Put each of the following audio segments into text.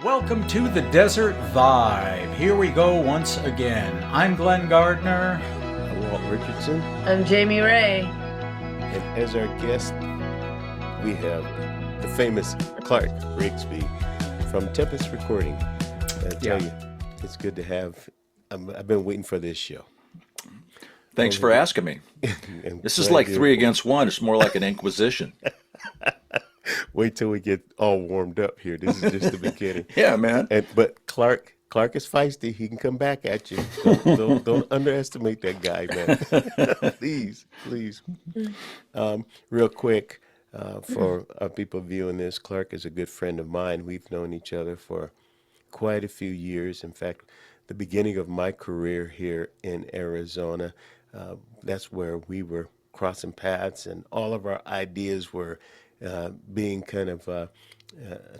Welcome to the Desert Vibe. Here we go once again. I'm Glenn Gardner. I'm Walt Richardson. I'm Jamie Ray. And as our guest, we have the famous Clarke Rigsby from Tempest Recording. I tell you, it's good to have. I've been waiting for this show. Thanks for asking me. This is like 3 against 1. It's more like an inquisition. Wait till we get all warmed up here. This is just the beginning. Yeah, man. But Clarke is feisty. He can come back at you. Don't underestimate that guy, man. Please. Real quick, for our people viewing this, Clarke is a good friend of mine. We've known each other for quite a few years. In fact, the beginning of my career here in Arizona, that's where we were crossing paths, and all of our ideas were being kind of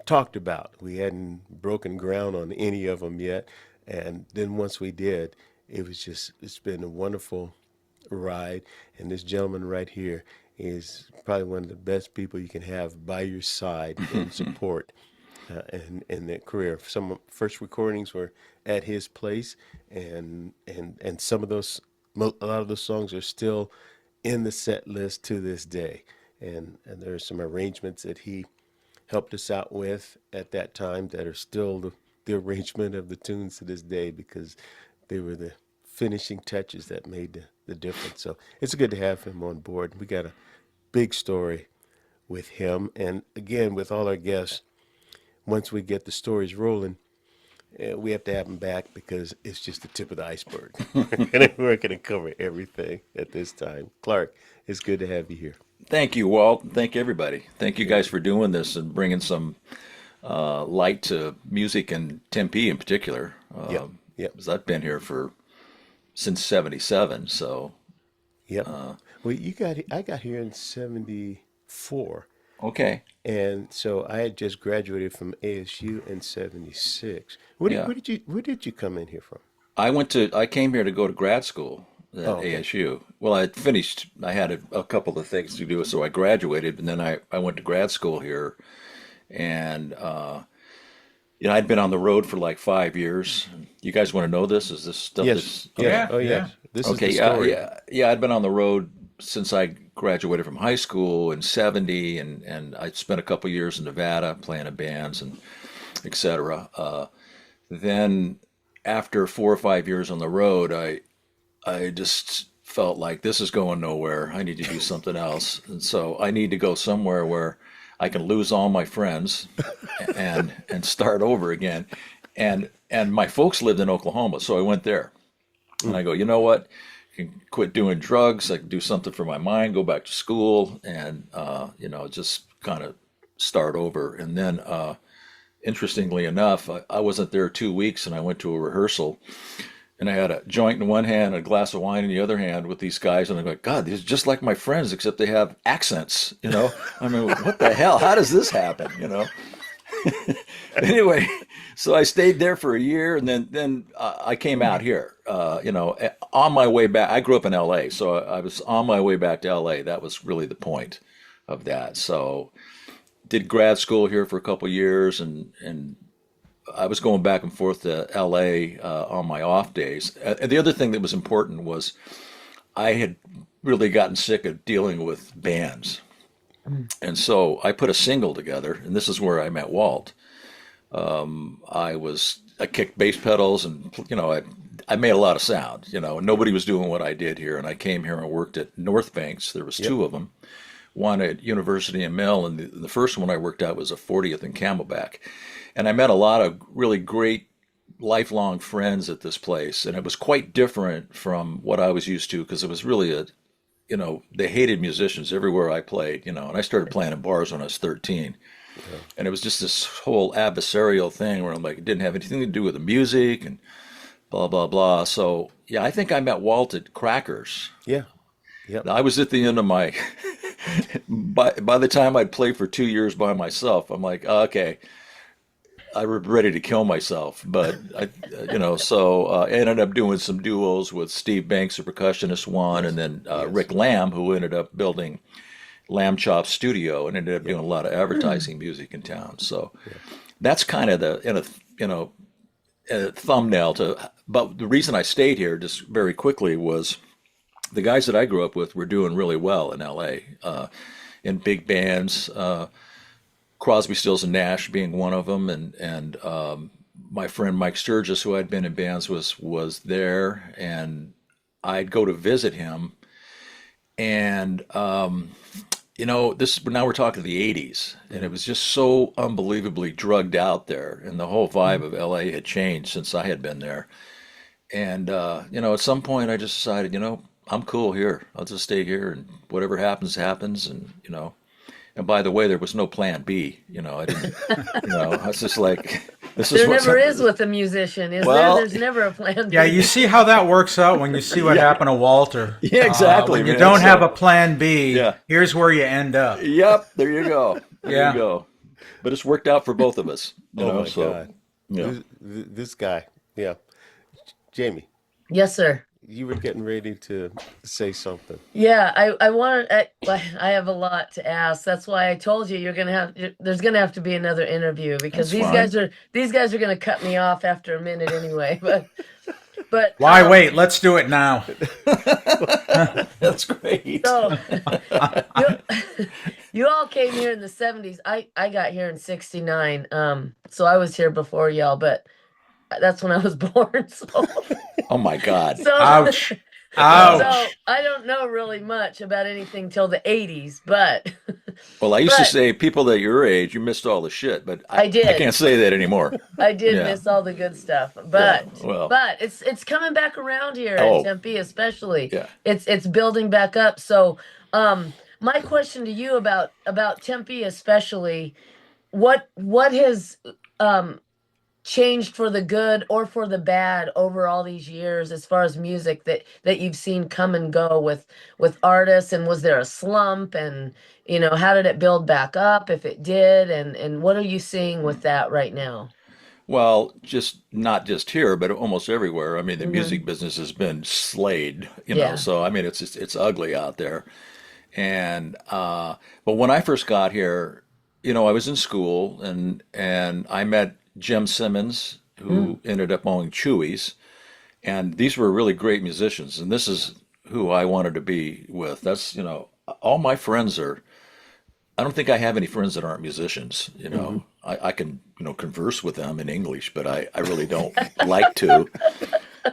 talked about. We hadn't broken ground on any of them yet, and then once we did, it's been a wonderful ride. And this gentleman right here is probably one of the best people you can have by your side in support in that career. Some first recordings were at his place, and some of those, a lot of those songs are still in the set list to this day. And there are some arrangements that he helped us out with at that time that are still the arrangement of the tunes to this day, because they were the finishing touches that made the difference. So it's good to have him on board. We got a big story with him. And again, with all our guests, once we get the stories rolling, we have to have him back, because it's just the tip of the iceberg. We're going to cover everything at this time. Clarke, it's good to have you here. Thank you, Walt. Thank everybody. Thank you guys for doing this and bringing some light to music in Tempe in particular. Yep. Because I've been here since '77. So. Yep. Well, I got here in '74. Okay. And so I had just graduated from ASU in '76. Where did you come in here from? I came here to go to grad school at okay. ASU. Well, I had a couple of things to do, so I graduated, and then I went to grad school here. And, I'd been on the road for like 5 years. You guys want to know this? Is this stuff? Yes. Okay. Yeah. Oh, yeah. This Okay, is the story. yeah. I'd been on the road since I graduated from high school in '70, and I spent a couple years in Nevada playing in bands and et cetera. Then after 4 or 5 years on the road, I just felt like this is going nowhere. I need to do something else. And so I need to go somewhere where I can lose all my friends and start over again. And my folks lived in Oklahoma, so I went there. And I go, you know what? I can quit doing drugs. I can do something for my mind, go back to school, and just kind of start over. And then interestingly enough, I wasn't there 2 weeks, and I went to a rehearsal, and I had a joint in one hand and a glass of wine in the other hand with these guys, and I'm like, God, these are just like my friends, except they have accents, I mean, what the hell? How does this happen, Anyway, so I stayed there for a year, and then I came out here, on my way back. I grew up in LA, so I was on my way back to LA. That was really the point of that. So did grad school here for a couple years, and I was going back and forth to LA on my off days. And the other thing that was important was I had really gotten sick of dealing with bands. And so I put a single together, and this is where I met Walt. I kicked bass pedals, and I made a lot of sound. Nobody was doing what I did here, and I came here and worked at North Banks. There was two of them, one at University and Mill, and the first one I worked at was a 40th in Camelback. And I met a lot of really great lifelong friends at this place, and it was quite different from what I was used to, because it was really they hated musicians everywhere I played, and I started playing in bars when I was 13. Yeah. And it was just this whole adversarial thing where I'm like, it didn't have anything to do with the music and blah, blah, blah. So, yeah, I think I met Walt at Crackers. Yeah. Yeah. I was at the end of my, by the time I'd played for 2 years by myself, I'm like, okay, I was ready to kill myself. But, I ended up doing some duos with Steve Banks, the percussionist one, and then Rick Lamb, who ended up building Lamb Chop Studio and ended up doing a lot of advertising music in town. So that's kind of a thumbnail to. But the reason I stayed here just very quickly was the guys that I grew up with were doing really well in LA, in big bands. Crosby, Stills, and Nash being one of them, and my friend Mike Sturgis, who I'd been in bands, was there, and I'd go to visit him, and this now we're talking the '80s, and it was just so unbelievably drugged out there, and the whole vibe of LA had changed since I had been there, and at some point I just decided, I'm cool here. I'll just stay here, and whatever happens, happens, and And by the way, there was no plan B. I didn't. I was just like, this is there what's never happening. is with a musician, is Well, there? There's never a plan B. Yeah, you see how that works out when you see what happened to Walter. Yeah, exactly. When you man. don't So- have a plan B, Yeah. here's where you end up. Yep, there you go. There Yeah. you go. But it's worked out for both of us. Oh my God. Yeah. This guy. Yeah. Jamie, Yes, sir. you were getting ready to say something. Yeah, I want to. I have a lot to ask. That's why I told you there's gonna have to be another interview because That's these guys are gonna cut me off after a minute anyway. But Why wait? Let's do it now. That's great. So you all came here in the 70s. I got here in 69. So I was here before y'all, but that's when I was born. So Oh my God. Ouch. So Ouch. I don't know really much about anything till the 80s, but Well, I used to but- say people that your age, you missed all the shit, but I did. I can't say that anymore. I did Yeah. miss all the good stuff. But well. but it's coming back around here Oh. in Tempe especially. Yeah. It's building back up. So my question to you about Tempe especially, what has changed for the good or for the bad over all these years as far as music that you've seen come and go with artists, and was there a slump, and how did it build back up if it did, and what are you seeing with that right now? Well, just not just here, but almost everywhere. I mean, the music business has been slayed, Yeah. So I mean, it's ugly out there. And but when I first got here, I was in school and I met Jim Simmons, who ended up owning Chewy's, and these were really great musicians. And this is who I wanted to be with. That's all my friends are. I don't think I have any friends that aren't musicians. I can converse with them in English, but I really don't like to.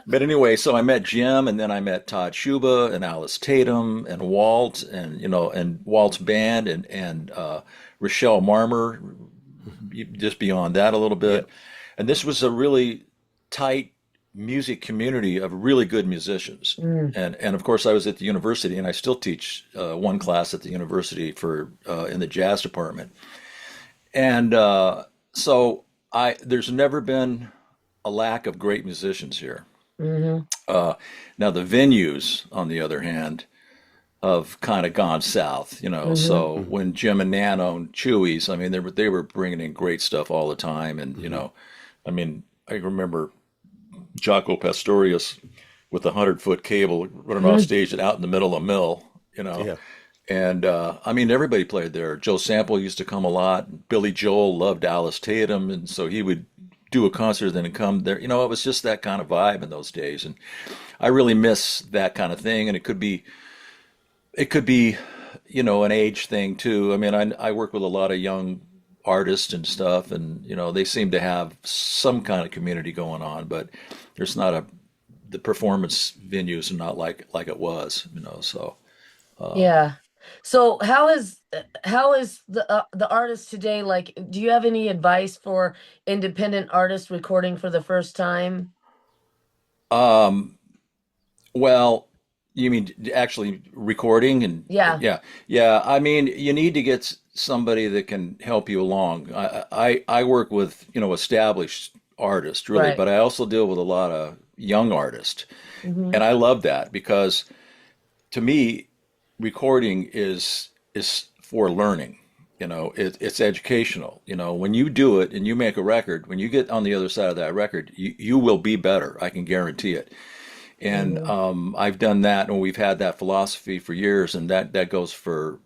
But anyway, so I met Jim, and then I met Todd Schuba and Alice Tatum and Walt, and and Walt's band, and Rochelle Marmer, just beyond that a little bit. And this was a really tight music community of really good musicians. And of course I was at the university, and I still teach one class at the university for in the jazz department. And so there's never been a lack of great musicians here. Now the venues, on the other hand, have kind of gone south, So when Jim and Nan owned Chewy's, I mean, they were bringing in great stuff all the time, and I mean, I remember Jaco Pastorius with a 100-foot cable running off stage and out in the middle of a mill, Yeah. And I mean, everybody played there. Joe Sample used to come a lot. Billy Joel loved Alice Tatum, and so he would do a concert and then come there. It was just that kind of vibe in those days, and I really miss that kind of thing. And it could be, an age thing too. I mean, I work with a lot of young artists and stuff, and they seem to have some kind of community going on, but there's not the performance venues are not like it was, So Yeah. So how is the artist today? Like, do you have any advice for independent artists recording for the first time? Well, you mean actually recording and Yeah. yeah. I mean, you need to get somebody that can help you along. I work with established artists really, Right. but I also deal with a lot of young artists, and I love that because to me, recording is for learning. It's educational. When you do it and you make a record, when you get on the other side of that record, you will be better. I can guarantee it. And I've done that, and we've had that philosophy for years, and that goes for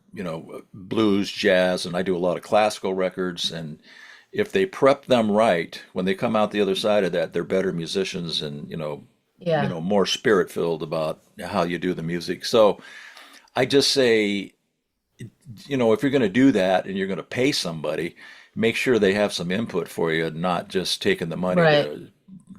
blues, jazz, and I do a lot of classical records, and if they prep them right, when they come out the other side of that, they're better musicians and, Yeah. more spirit filled about how you do the music. So I just say, if you're going to do that and you're going to pay somebody, make sure they have some input for you, not just taking the money Right. to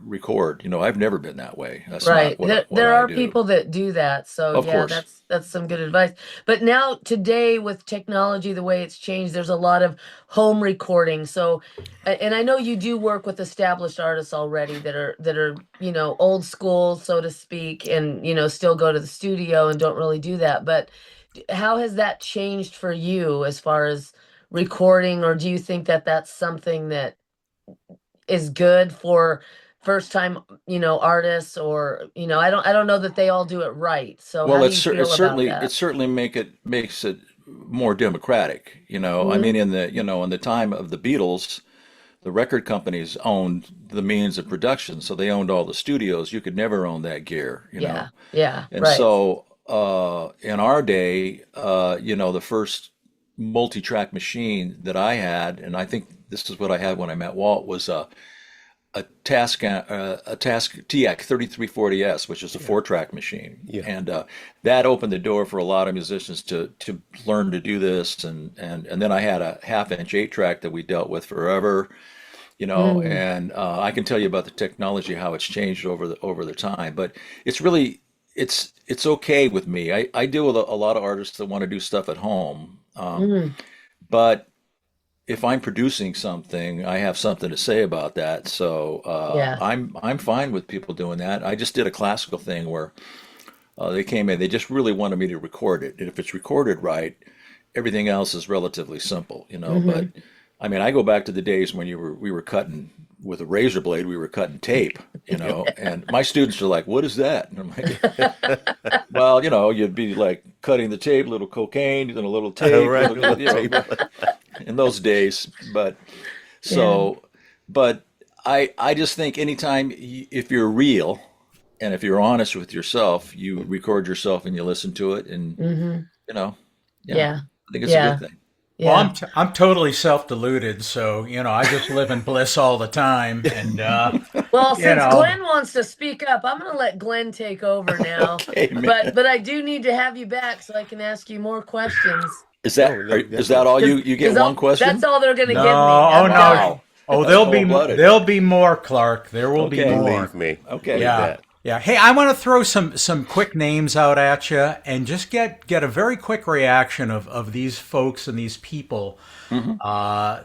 record. I've never been that way. That's Right. not what There I are do. people that do that. So Of yeah, course. that's some good advice. But now today with technology, the way it's changed, there's a lot of home recording. So and I know you do work with established artists already that are, old school, so to speak, and still go to the studio and don't really do that. But how has that changed for you as far as recording, or do you think that that's something that is good for first time artists, or I don't know that they all do it right, so how Well, do you feel about it that? certainly makes it more democratic. I Hmm. mean, in the time of the Beatles, the record companies owned the means of production, so they owned all the studios. You could never own that gear. Yeah, yeah, And right. so, in our day, the first multi-track machine that I had, and I think this is what I had when I met Walt, was a Task TX 3340S, which is a Yeah. four-track machine, Yeah. and that opened the door for a lot of musicians to learn to do this, and then I had a half-inch eight-track that we dealt with forever, Mm, and I can tell you about the technology, how it's changed over the time, but it's really it's okay with me. I deal with a lot of artists that want to do stuff at home, mm, but if I'm producing something, I have something to say about that. So yeah, I'm fine with people doing that. I just did a classical thing where they came in, they just really wanted me to record it, and if it's recorded right, everything else is relatively simple. But hmm. I mean, I go back to the days when we were cutting with a razor blade, we were cutting tape, and my students are like, "What is that?" And I'm like, "Well, you'd be like cutting the tape, a little cocaine, then a little tape, Right. Little you tape. know, in those days." But Yeah. so, but I just think anytime if you're real and if you're honest with yourself, you record yourself and you listen to it, and Hmm. you know, yeah, Yeah, I think it's a good yeah, thing. Well, yeah. I'm totally self-deluded, so I just live in bliss all the time, and Well, you since know, Glenn wants to speak up, I'm going to let Glenn take over now. Okay, But man. I do need to have you back so I can ask you more questions. Oh, yeah, Is that definitely. all Because you get one that's question? all they're going to no, give me. oh I'm no, done. Wow, oh that's cold-blooded. there'll be more, Clark. There will be Okay, more. Believe me, okay. with Yeah, that. yeah. Hey, I want to throw some quick names out at you, and just get a very quick reaction of these folks and these people Hmm.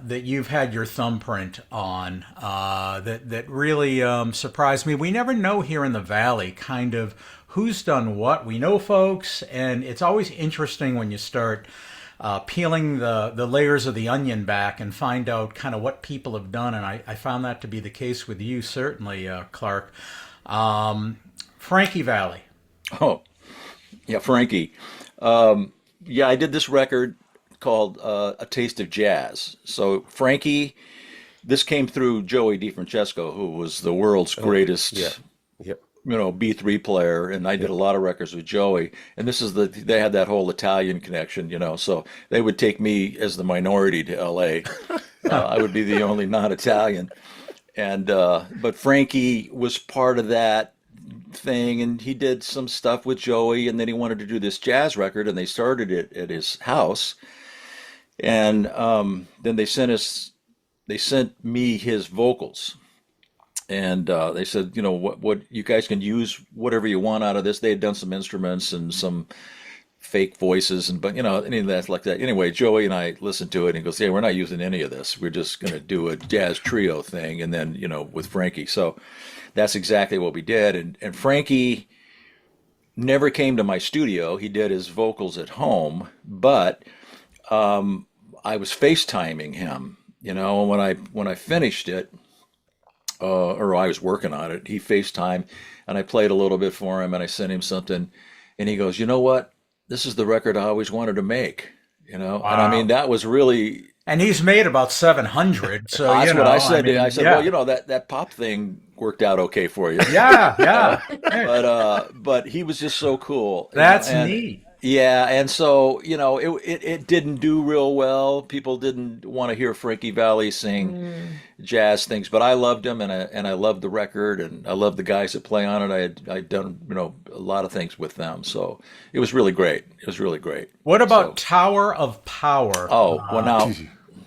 that you've had your thumbprint on, that really surprised me. We never know here in the Valley kind of who's done what. We know folks, and it's always interesting when you start peeling the layers of the onion back and find out kind of what people have done. And I found that to be the case with you, certainly, Clark. Um, Frankie Valli. Oh, yeah, Frankie. Yeah, I did this record called "A Taste of Jazz." So Frankie, this came through Joey DiFrancesco, who was the world's Oh, yeah. greatest Yep. B3 player, and I did Yep. a lot of records with Joey. And they had that whole Italian connection, so they would take me as the minority to LA. I would be the only non-Italian. And but Frankie was part of that thing, and he did some stuff with Joey, and then he wanted to do this jazz record, and they started it at his house. And then they sent me his vocals. And they said, what you guys can use whatever you want out of this. They had done some instruments and some fake voices, and but any of that like that. Anyway, Joey and I listened to it, and he goes, "Yeah, we're not using any of this. We're just going to do a jazz trio thing." And then with Frankie, so that's exactly what we did. And Frankie never came to my studio. He did his vocals at home, but I was FaceTiming him. When I finished it, or I was working on it. He FaceTimed, and I played a little bit for him, and I sent him something, and he goes, "You know what? This is the record I always wanted to make." And I mean Wow. that was really And he's made about 700, so that's what I I said. I mean, said, "Well, yeah, that pop thing worked out okay for you." yeah, Uh, yeah. Hey, but he was just so cool, that's and neat. Yeah, and so, it didn't do real well. People didn't want to hear Frankie Valli sing Mm. jazz things, but I loved him, and I loved the record, and I loved the guys that play on it. I'd done, a lot of things with them, so it was really great. It was really great. What about So, Tower of Power? oh, well, now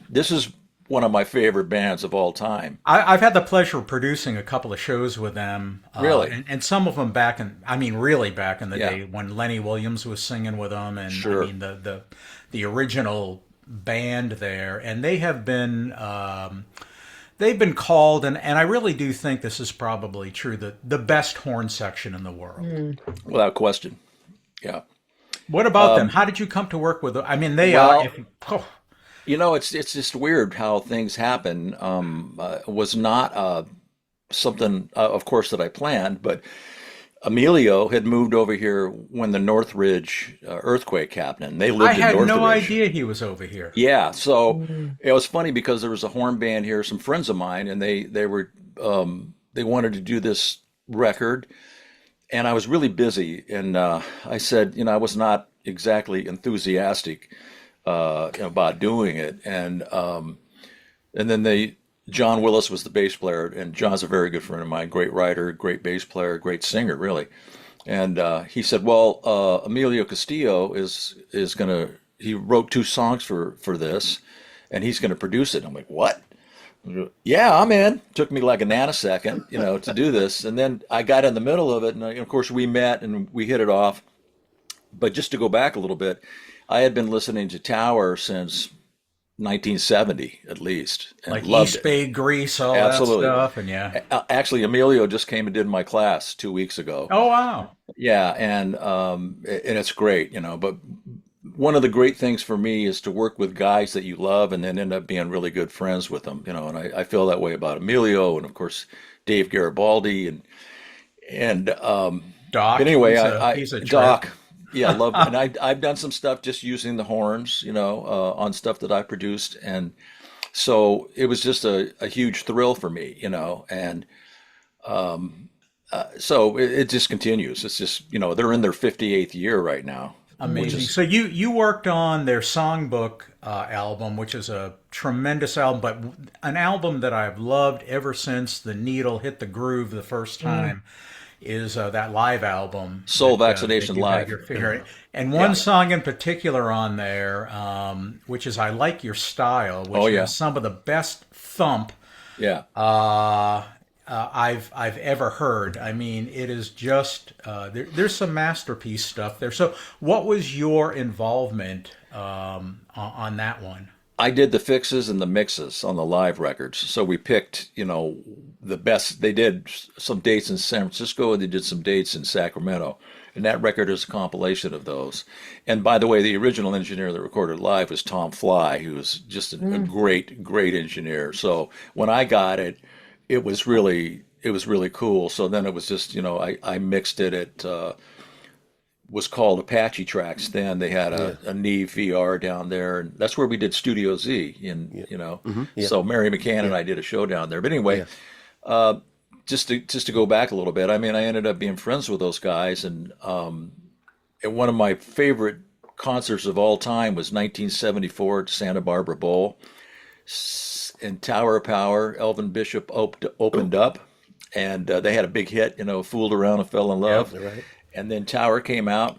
this is one of my favorite bands of all time. I've had the pleasure of producing a couple of shows with them, Really? and some of them back in, I mean, really back in the Yeah, day when Lenny Williams was singing with them, and I sure. mean the original band there, and they've been called, and I really do think this is probably true, the best horn section in the world. Mm. Without question. Yeah. What about them? How did you come to work with them? I mean, they are. Well, If, it's just weird how things happen. Was not something, of course, that I planned, but Emilio had moved over here when the Northridge earthquake happened, and they I lived in had no Northridge. idea he was over here. Yeah, so Mm. it was funny because there was a horn band here, some friends of mine, and they wanted to do this record, and I was really busy, and I said, I was not exactly enthusiastic about doing it, and then John Willis was the bass player, and John's a very good friend of mine, great writer, great bass player, great singer, really. And he said, "Well, Emilio Castillo is gonna. He wrote two songs for this, and he's gonna produce it." I'm like, "What?" Yeah, I'm in. Took me like a nanosecond, to do this, and then I got in the middle of it, and of course we met and we hit it off. But just to go back a little bit, I had been listening to Tower since 1970 at least, and Like loved East it. Bay Grease, all that Absolutely. stuff, and yeah. Actually, Emilio just came and did my class 2 weeks ago. Oh wow. Yeah, and it's great, But one of the great things for me is to work with guys that you love and then end up being really good friends with them, And I feel that way about Emilio and of course Dave Garibaldi and but Doc, anyway, he's a trip. Doc, yeah, I love, and I've done some stuff just using the horns, on stuff that I produced, and so it was just a huge thrill for me, and so it just continues. It's just, they're in their 58th year right now, which Amazing. is, So you worked on their songbook album, which is a tremendous album, but an album that I've loved ever since the needle hit the groove the first Mm. time is that live album Soul that Vaccination you had your Live. figure. And one Yeah. song in particular on there, which is "I Like Your Style," which Oh has yeah. some of the best thump Yeah. I've ever heard. I mean, it is just there's some masterpiece stuff there. So, what was your involvement on that one? I did the fixes and the mixes on the live records. So we picked, the best. They did some dates in San Francisco and they did some dates in Sacramento. And that record is a compilation of those. And by the way, the original engineer that recorded live was Tom Fly, who was just a Mm. great, great engineer. So when I got it, it was really cool. So then it was just, I mixed it. It was called Apache Tracks. Then they had Yeah, a Neve VR down there, and that's where we did Studio Z. yeah, And yeah, so Mary McCann and yeah, I did a show down there. But anyway, yeah. just to go back a little bit, I mean, I ended up being friends with those guys, and one of my favorite concerts of all time was 1974 at Santa Barbara Bowl in Tower of Power. Elvin Bishop opened up, and they had a big hit, "Fooled Around and Fell in Yep. Love," All right. and then Tower came out,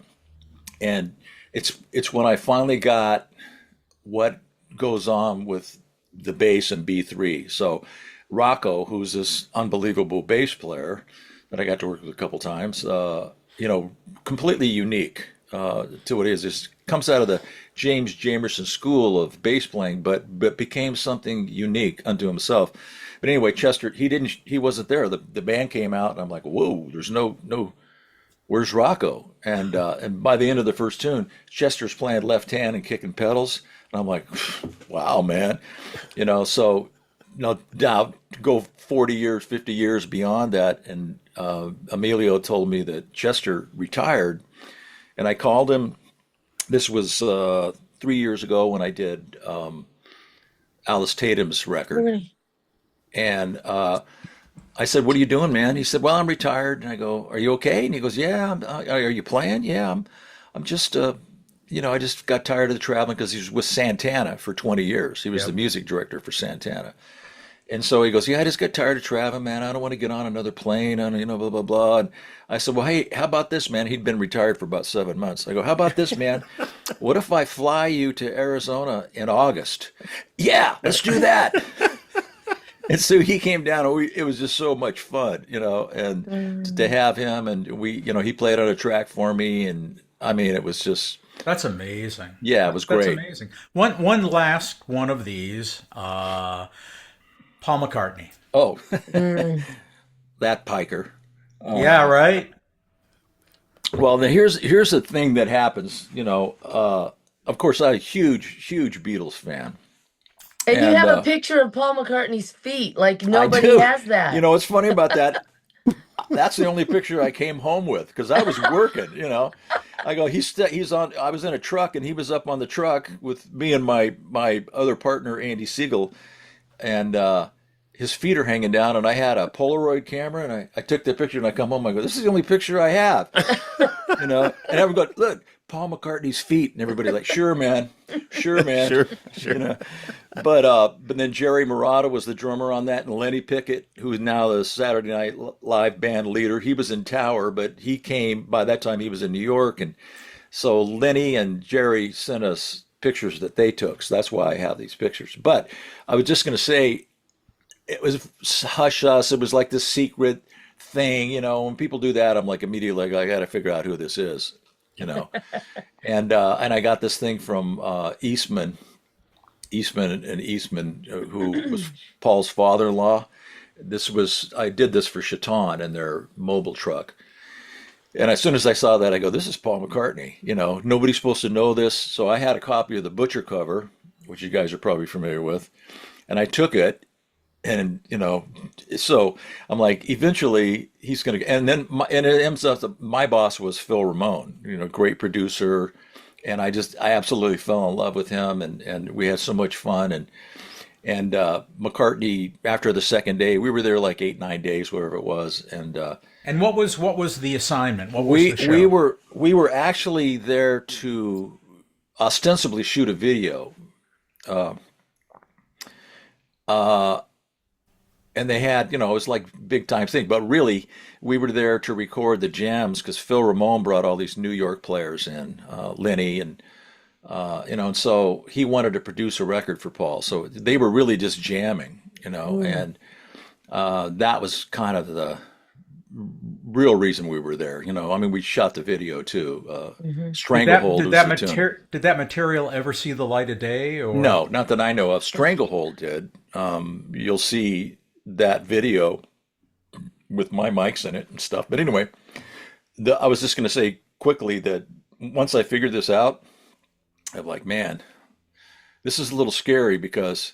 and it's when I finally got what goes on with the bass in B3. So Rocco, who's this unbelievable bass player that I got to work with a couple times, completely unique to what it is. It comes out of the James Jamerson school of bass playing, but became something unique unto himself. But anyway, Chester, he wasn't there. The band came out, and I'm like, whoa, there's no. Where's Rocco? And by the end of the first tune, Chester's playing left hand and kicking pedals, and I'm like, wow, man, So now go 40 years, 50 years beyond that, and Emilio told me that Chester retired, and I called him. This was 3 years ago when I did Alice Tatum's record, Really? and I said, "What are you doing, man?" He said, "Well, I'm retired." And I go, "Are you okay?" And he goes, "Yeah." Are you playing? "Yeah, I'm just I just got tired of the traveling because he was with Santana for 20 years. He was the Yep. music director for Santana. And so he goes, yeah, I just got tired of traveling, man. I don't want to get on another plane and, blah, blah, blah. And I said, well, hey, how about this, man? He'd been retired for about 7 months. I go, how about this, man? What if I fly you to Arizona in August? Yeah, let's do that. And so he came down, and it was just so much fun, and to Mm. have him, and he played on a track for me, and I mean, it was just, That's amazing. yeah, it was That's great. amazing. One last one of these. Paul McCartney. Oh, Mm. that piker. Yeah, right. Well, then here's the thing that happens, of course, I'm a huge, huge Beatles fan, And you and have a picture of Paul McCartney's feet. Like I nobody do. has that. What's funny about that? That's the only picture I came home with because I was working, I go, he's on. I was in a truck and he was up on the truck with me and my other partner Andy Siegel, and his feet are hanging down, and I had a Polaroid camera, and I took the picture, and I come home, I go, this is the only picture I have, and everyone go, look, Paul McCartney's feet, and everybody like, sure, man, sure, man, Sure, sure. but then Jerry Marotta was the drummer on that, and Lenny Pickett, who's now the Saturday Night Live band leader, he was in Tower, but he came, by that time he was in New York, and so Lenny and Jerry sent us pictures that they took, so that's why I have these pictures. But I was just going to say, it was hush hush. It was like this secret thing, when people do that, I'm like immediately like, I got to figure out who this is, you know. And I got this thing from Eastman, who was Paul's father-in-law. I did this for Chaton and their mobile truck. And as soon as I saw that, I go, this is Paul McCartney. Nobody's supposed to know this. So I had a copy of the Butcher cover, which you guys are probably familiar with. And I took it, and so I'm like, eventually he's gonna. And then and it ends up that my boss was Phil Ramone, great producer, and I absolutely fell in love with him, and we had so much fun, and McCartney, after the second day, we were there like 8, 9 days, whatever it was, And what was the assignment? What was we the show? we were actually there to ostensibly shoot a video. Uh, uh, and they had, it was like big time thing, but really we were there to record the jams because Phil Ramone brought all these New York players in, Lenny, and so he wanted to produce a record for Paul. So they were really just jamming, Mm. and that was kind of the real reason we were there. I mean, we shot the video too. Mhm. Stranglehold was the tune. Did that material ever see the light of day? Or No, not that I know of. Stranglehold did. You'll see that video with my mics in it and stuff. But anyway, I was just going to say quickly that once I figured this out, I'm like, man, this is a little scary because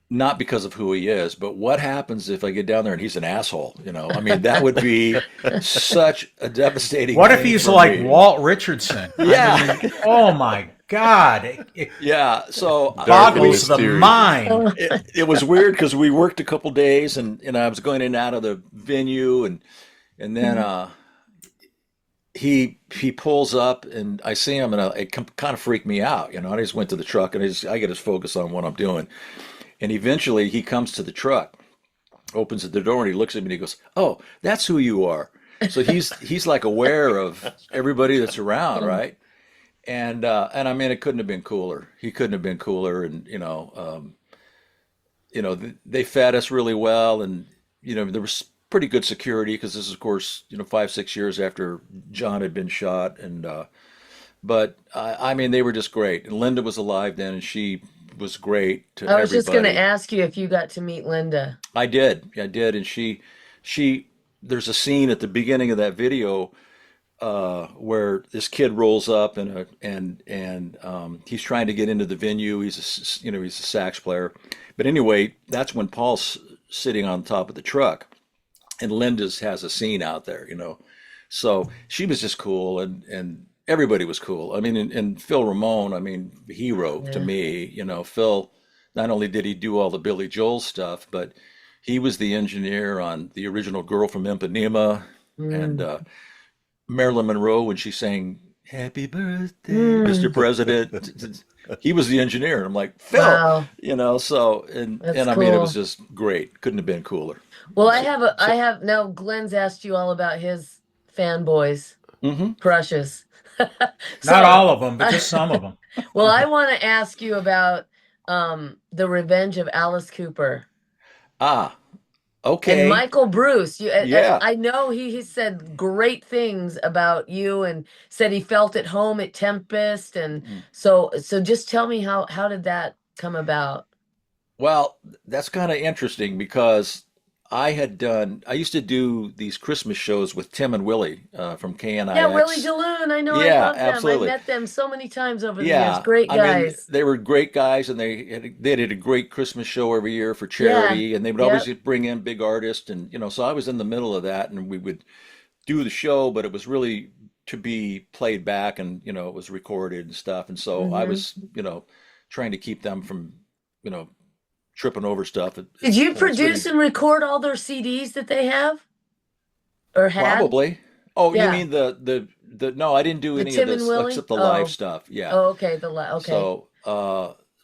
not because of who he is, but what happens if I get down there and he's an asshole? I mean, that would be such a devastating what if thing he's for like me. Walt Richardson? Yeah, I mean, oh my God, it yeah. So Dark boggles the mysterious. mind. it was weird because we worked a couple days, and I was going in and out of the venue, and then he pulls up, and I see him, and it kind of freaked me out. I just went to the truck, and I get his focus on what I'm doing, and eventually he comes to the truck, opens the door, and he looks at me, and he goes, "Oh, that's who you are." So he's like aware of everybody that's around, right? And I mean, it couldn't have been cooler. He couldn't have been cooler, and they fed us really well, and there was pretty good security because this is, of course, 5, 6 years after John had been shot, and but I mean, they were just great. And Linda was alive then, and she was great to I was just going to everybody. ask you if you got to meet Linda. I did, and she. There's a scene at the beginning of that video where this kid rolls up and he's trying to get into the venue. He's a sax player, but anyway, that's when Paul's sitting on top of the truck, and Linda's has a scene out there. So she was just cool, and everybody was cool. I mean, and Phil Ramone, I mean, hero to Yeah. me. Phil, not only did he do all the Billy Joel stuff, but he was the engineer on the original Girl from Ipanema, and Mm. Marilyn Monroe when she sang Happy birthday, Mr. Mm, President. He was the engineer. And I'm like, Phil, wow, so, that's and I mean, it was cool. just great. Couldn't have been cooler. Well, So, I so, have now. Glenn's asked you all about his fanboys, hmm. crushes. Not So, all of them, but just some of them. well, I want to ask you about the Revenge of Alice Cooper. Ah, And okay. Michael Bruce, Yeah. I know he said great things about you and said he felt at home at Tempest, and so just tell me how did that come about? Well, that's kind of interesting because I used to do these Christmas shows with Tim and Willie from Yeah, Willie KNIX. DeLune, I know, I Yeah, love them. I've absolutely. met them so many times over the years. Yeah, Great I mean, guys. they were great guys, and they did a great Christmas show every year for Yeah. charity, and they would always Yep. bring in big artists, and so I was in the middle of that, and we would do the show, but it was really to be played back, and it was recorded and stuff, and so I Hmm. was trying to keep them from you know tripping over stuff at Did you points, but produce and record all their CDs that they have or had? probably. Oh, you Yeah. mean the no, I didn't do The any of Tim and this Willie? except the live Oh. stuff. Yeah. Oh, okay. Okay. So,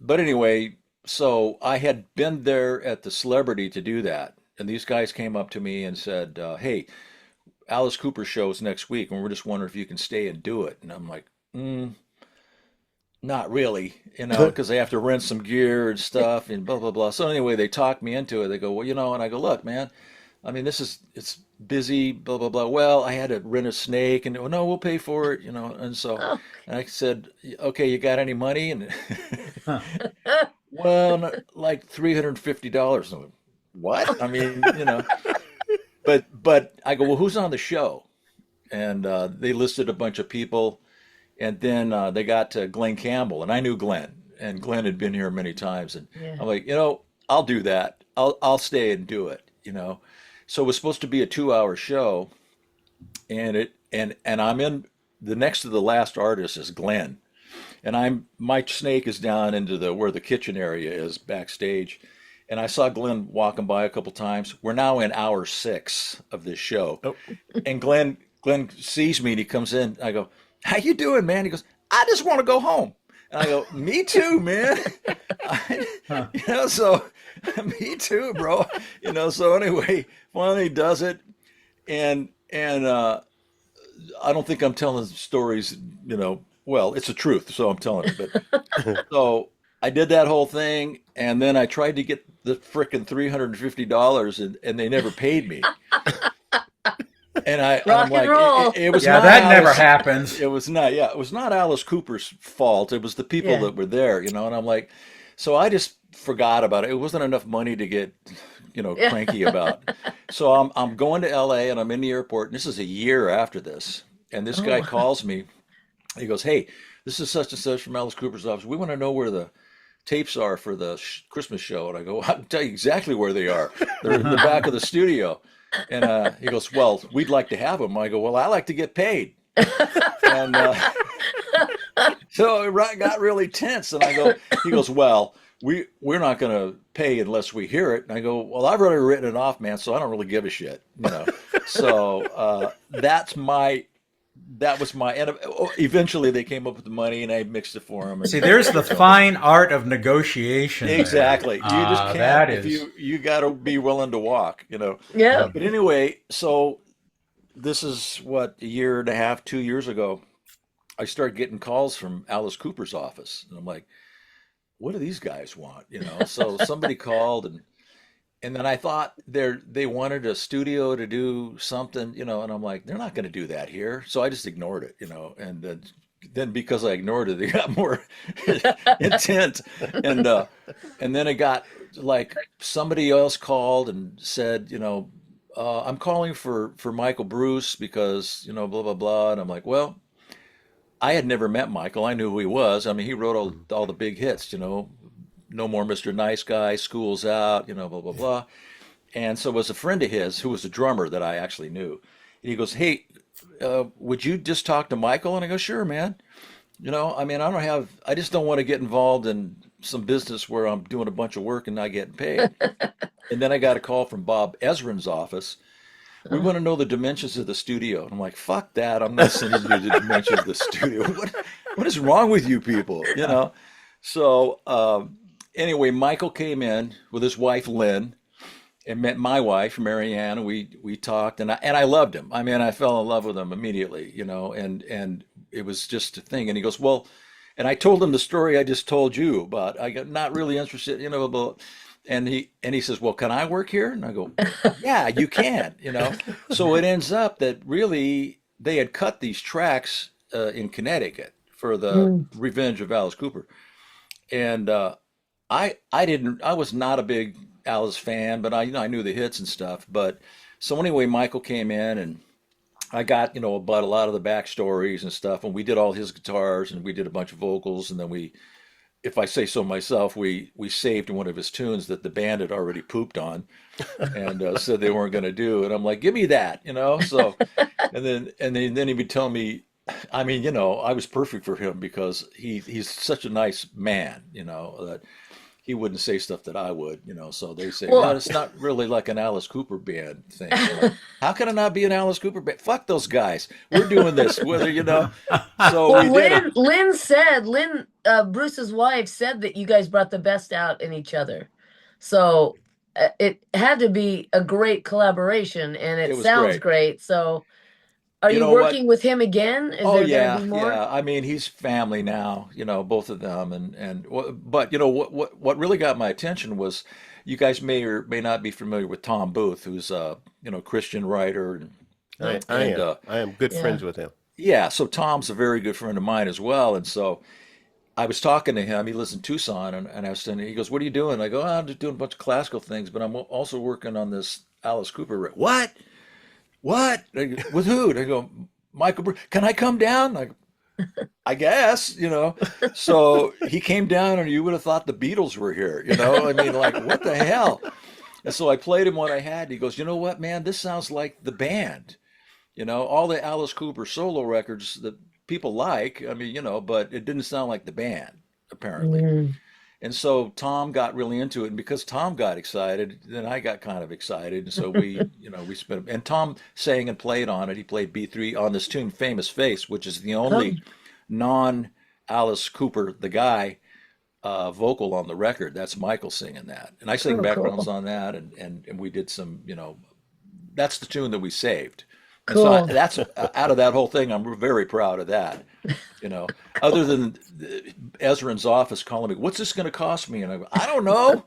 but anyway, so I had been there at the Celebrity to do that, and these guys came up to me and said, "Hey, Alice Cooper show's next week, and we're just wondering if you can stay and do it." And I'm like, "Not really, because they have to rent some gear and stuff and blah blah blah." So anyway, they talked me into it. They go, "Well, and I go, "Look, man, I mean, it's busy, blah blah blah." Well, I had to rent a snake, and oh no, we'll pay for it, and so, Oh. and I said, "Okay, you got any money?" And Huh. well, like $350. I'm like, what? I mean, but I go, well, who's on the show? And they listed a bunch of people, and then they got to Glenn Campbell, and I knew Glenn, and Glenn had been here many times, and Yeah. I'm like, I'll do that. I'll stay and do it. So it was supposed to be a 2-hour show, and I'm in the next to the last artist is Glenn, and my snake is down into the where the kitchen area is backstage, and I saw Glenn walking by a couple times. We're now in hour 6 of this show, Oh, and Glenn sees me and he comes in. I go, "How you doing, man?" He goes, "I just want to go home." And I go, "Me too, man." I, huh. so me too, bro. So anyway, finally he does it, and I don't think I'm telling stories, well, it's the truth, so I'm telling it. But so I did that whole thing, and then I tried to get the frickin' $350, and they never paid me. And I'm Rock and like, roll. it was Yeah, not that never Alice. happens. It was not, yeah, it was not Alice Cooper's fault. It was the people Yeah. that were there, And I'm like, so I just forgot about it. It wasn't enough money to get, Yeah. cranky about. So I'm going to LA and I'm in the airport. And this is a year after this. And this guy Oh. calls me. He goes, "Hey, this is such and such from Alice Cooper's office. We want to know where the tapes are for the Christmas show." And I go, "I can tell you exactly where they are. They're in the back of the studio." And he goes, "Well, we'd like to have them." I go, "Well, I like to get paid." And so it got really tense. And he goes, "Well, we're not going to pay unless we hear it." And I go, "Well, I've already written it off, man, so I don't really give a shit. So that was my, and eventually they came up with the money and I mixed it for them. See, And there's the so fine art of negotiation there. exactly, you just can't That if is. you got to be willing to walk. Yeah. But anyway, so this is what, a year and a half, 2 years ago, I started getting calls from Alice Cooper's office, and I'm like, what do these guys want? So somebody called, and then I thought they wanted a studio to do something, and I'm like, they're not going to do that here. So I just ignored it. And then because I ignored it, they got more intent. And then it got like somebody else called and said, I'm calling for Michael Bruce because, blah, blah, blah. And I'm like, well, I had never met Michael. I knew who he was. I mean, he wrote all the big hits. No More Mr. Nice Guy, School's Out, blah, blah, blah. And so it was a friend of his who was a drummer that I actually knew. And he goes, "Hey, would you just talk to Michael?" And I go, "Sure, man. I mean, I just don't want to get involved in some business where I'm doing a bunch of work and not getting paid." And then I got a call from Bob Ezrin's office we want to know the dimensions of the studio. And I'm like, fuck that. I'm not sending you the dimensions of the studio. What is wrong with you people? So anyway, Michael came in with his wife, Lynn, and met my wife, Marianne, and we talked, and I loved him. I mean, I fell in love with him immediately, and it was just a thing. And he goes, well, and I told him the story I just told you about. I got not really interested, about, and he says, well, can I work here? And I go, yeah, you can, So it ends up that really they had cut these tracks in Connecticut for the Revenge of Alice Cooper, and I was not a big Alice fan, but I knew the hits and stuff. But so anyway, Michael came in and I got, about a lot of the backstories and stuff, and we did all his guitars and we did a bunch of vocals, and then we, if I say so myself, we saved one of his tunes that the band had already pooped on and said they weren't going to do, and I'm like, give me that, So, and then he would tell me, I mean, I was perfect for him because he's such a nice man, that he wouldn't say stuff that I would, So they say, well, it's not really like an Alice Cooper band thing. Like, how can it not be an Alice Cooper band? Fuck those guys. We're doing this, whether So well, Lynn, Bruce's wife, said that you guys brought the best out in each other. So it had to be a great collaboration, and it sounds great. So. Are you working with him again? Is there going to be more? Yeah. I mean, he's family now, both of them, but what really got my attention was, you guys may or may not be familiar with Tom Booth, who's a Christian writer. I am good friends with him. Yeah, so Tom's a very good friend of mine as well, and so I was talking to him. He lives in Tucson, and I was saying, he goes, "What are you doing?" I go, "I'm just doing a bunch of classical things, but I'm also working on this Alice Cooper." What? With who? And I go, Michael, can I come down? I guess, So he came down, and you would have thought the Beatles were here, I mean, like, what the hell? And so I played him what I had. And he goes, you know what, man, this sounds like the band. All the Alice Cooper solo records that people like, I mean, but it didn't sound like the band, apparently. Mm-hmm. And so Tom got really into it, and because Tom got excited, then I got kind of excited, and so we, we spent. And Tom sang and played on it. He played B3 on this tune, "Famous Face," which is the only non-Alice Cooper, the guy, vocal on the record. That's Michael singing that, and I sang backgrounds on that, and we did some, that's the tune that we saved. Cool. And so that's out of that whole thing. I'm very proud of that. Other than Ezra's office calling me, "What's this going to cost me?" And I go, "I don't know.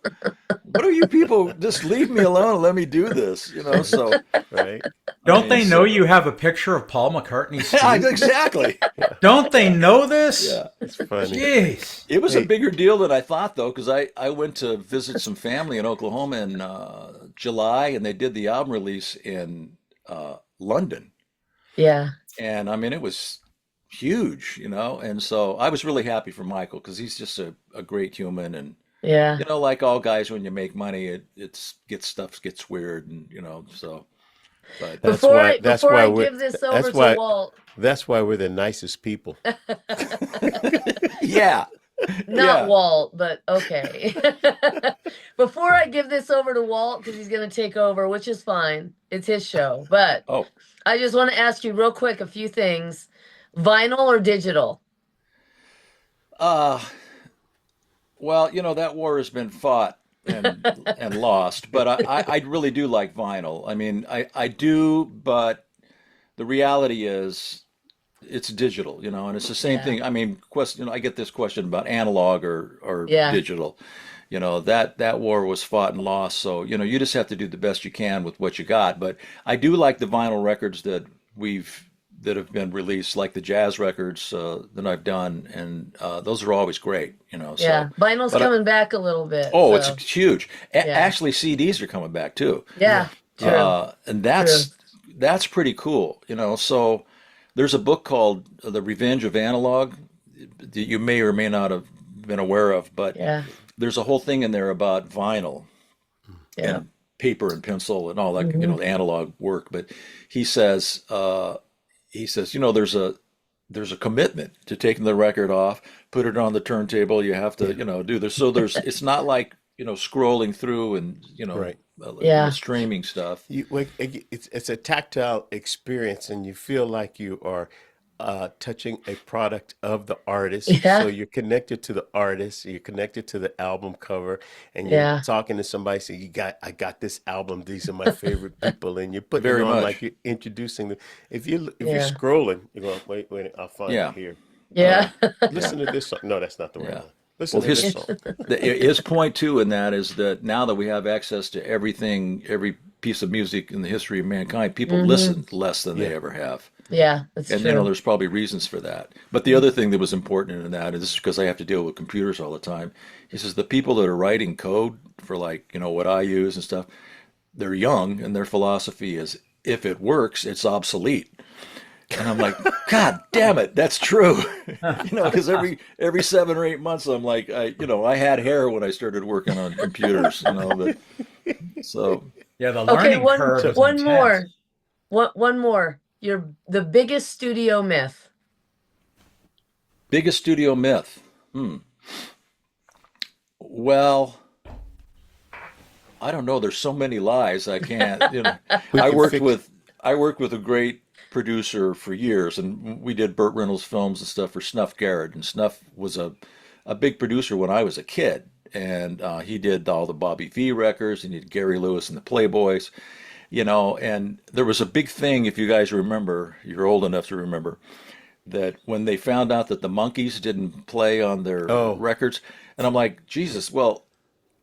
What are you people? Just leave me alone and let me do this." So right. Don't they know you have a picture of Paul McCartney's feet? Yeah, exactly. Don't they know this? Yeah, it's funny. Jeez. It was a bigger deal than I thought, though, because I went to visit some family in Oklahoma in July, and they did the album release in London. Yeah. And I mean, it was huge, and so I was really happy for Michael because he's just a great human, and like all guys, when you make money, stuff gets weird, and so. But before I give this over to Walt, that's why we're the nicest people. Yeah. Not Walt, but okay. Before I give this over to Walt, because he's going to take over, which is fine. It's his show. But I just want to ask you real quick a few things. Vinyl or digital? Well, that war has been fought and lost, but I really do like vinyl. I mean, I do, but the reality is it's digital, and it's the same thing. I mean, I get this question about analog or digital. That war was fought and lost, so you just have to do the best you can with what you got. But I do like the vinyl records that have been released, like the jazz records that I've done, and those are always great, Yeah, vinyl's coming back a little bit. Oh, so. It's huge. Actually, CDs are coming back too. Yeah, true. And that's pretty cool, So there's a book called The Revenge of Analog that you may or may not have been aware of, but there's a whole thing in there about vinyl and paper and pencil and all that, the analog work. But he says, there's a commitment to taking the record off, put it on the turntable. You have to, do this. So it's not like, scrolling through and Right. Yeah. streaming stuff. It's a tactile experience, and you feel like you are touching a product of the artist. So Yeah. you're connected to the artist, you're connected to the album cover, and you're Yeah. talking to somebody. Say, I got this album. These are my favorite people, and you're putting it Very on like much. you're introducing them. If you're Yeah. scrolling, you're going, wait, I'll find it Yeah. here. Uh, Yeah. Yeah. Listen to this song. No, that's not the right Yeah. one. Listen Well, to this his song. his point too in that is that now that we have access to everything, every piece of music in the history of mankind, people Hmm. listen less than they Yeah. ever have. Yeah, that's And true. there's probably reasons for that. But the other thing that was important in that, and this is because I have to deal with computers all the time, he says the people that are writing code for like, what I use and stuff, they're young and their philosophy is if it works, it's obsolete. And I'm like, God damn it, that's true. Because every 7 or 8 months I'm like, I had hair when I started working on computers, but so Yeah, the Okay, learning curve So is one intense. more. One more. You're the biggest studio myth. biggest studio myth. Well, I don't know. There's so many lies. I can't. we I can worked fix. with I worked with a great producer for years, and we did Burt Reynolds films and stuff for Snuff Garrett. And Snuff was a big producer when I was a kid, and he did all the Bobby V records, and he did Gary Lewis and the Playboys. And there was a big thing, if you guys remember, you're old enough to remember, that when they found out that the Monkees didn't play on their Oh, records, and I'm like, Jesus, well,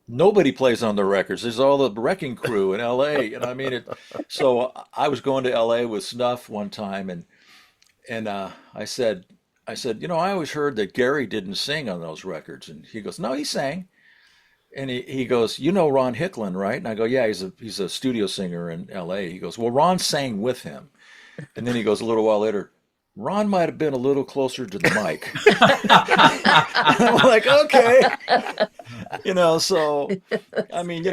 nobody plays on their records. There's all the Wrecking Crew in L.A. And I mean it. So I was going to L.A. with Snuff one time, and I said, I always heard that Gary didn't sing on those records, and he goes, no, he sang. And he goes, Ron Hicklin, right? And I go, yeah, he's a studio singer in L.A. He goes, well, Ron sang with him. And then he goes a little while later, Ron might have been a little closer to the mic. I'm like, okay, so I mean,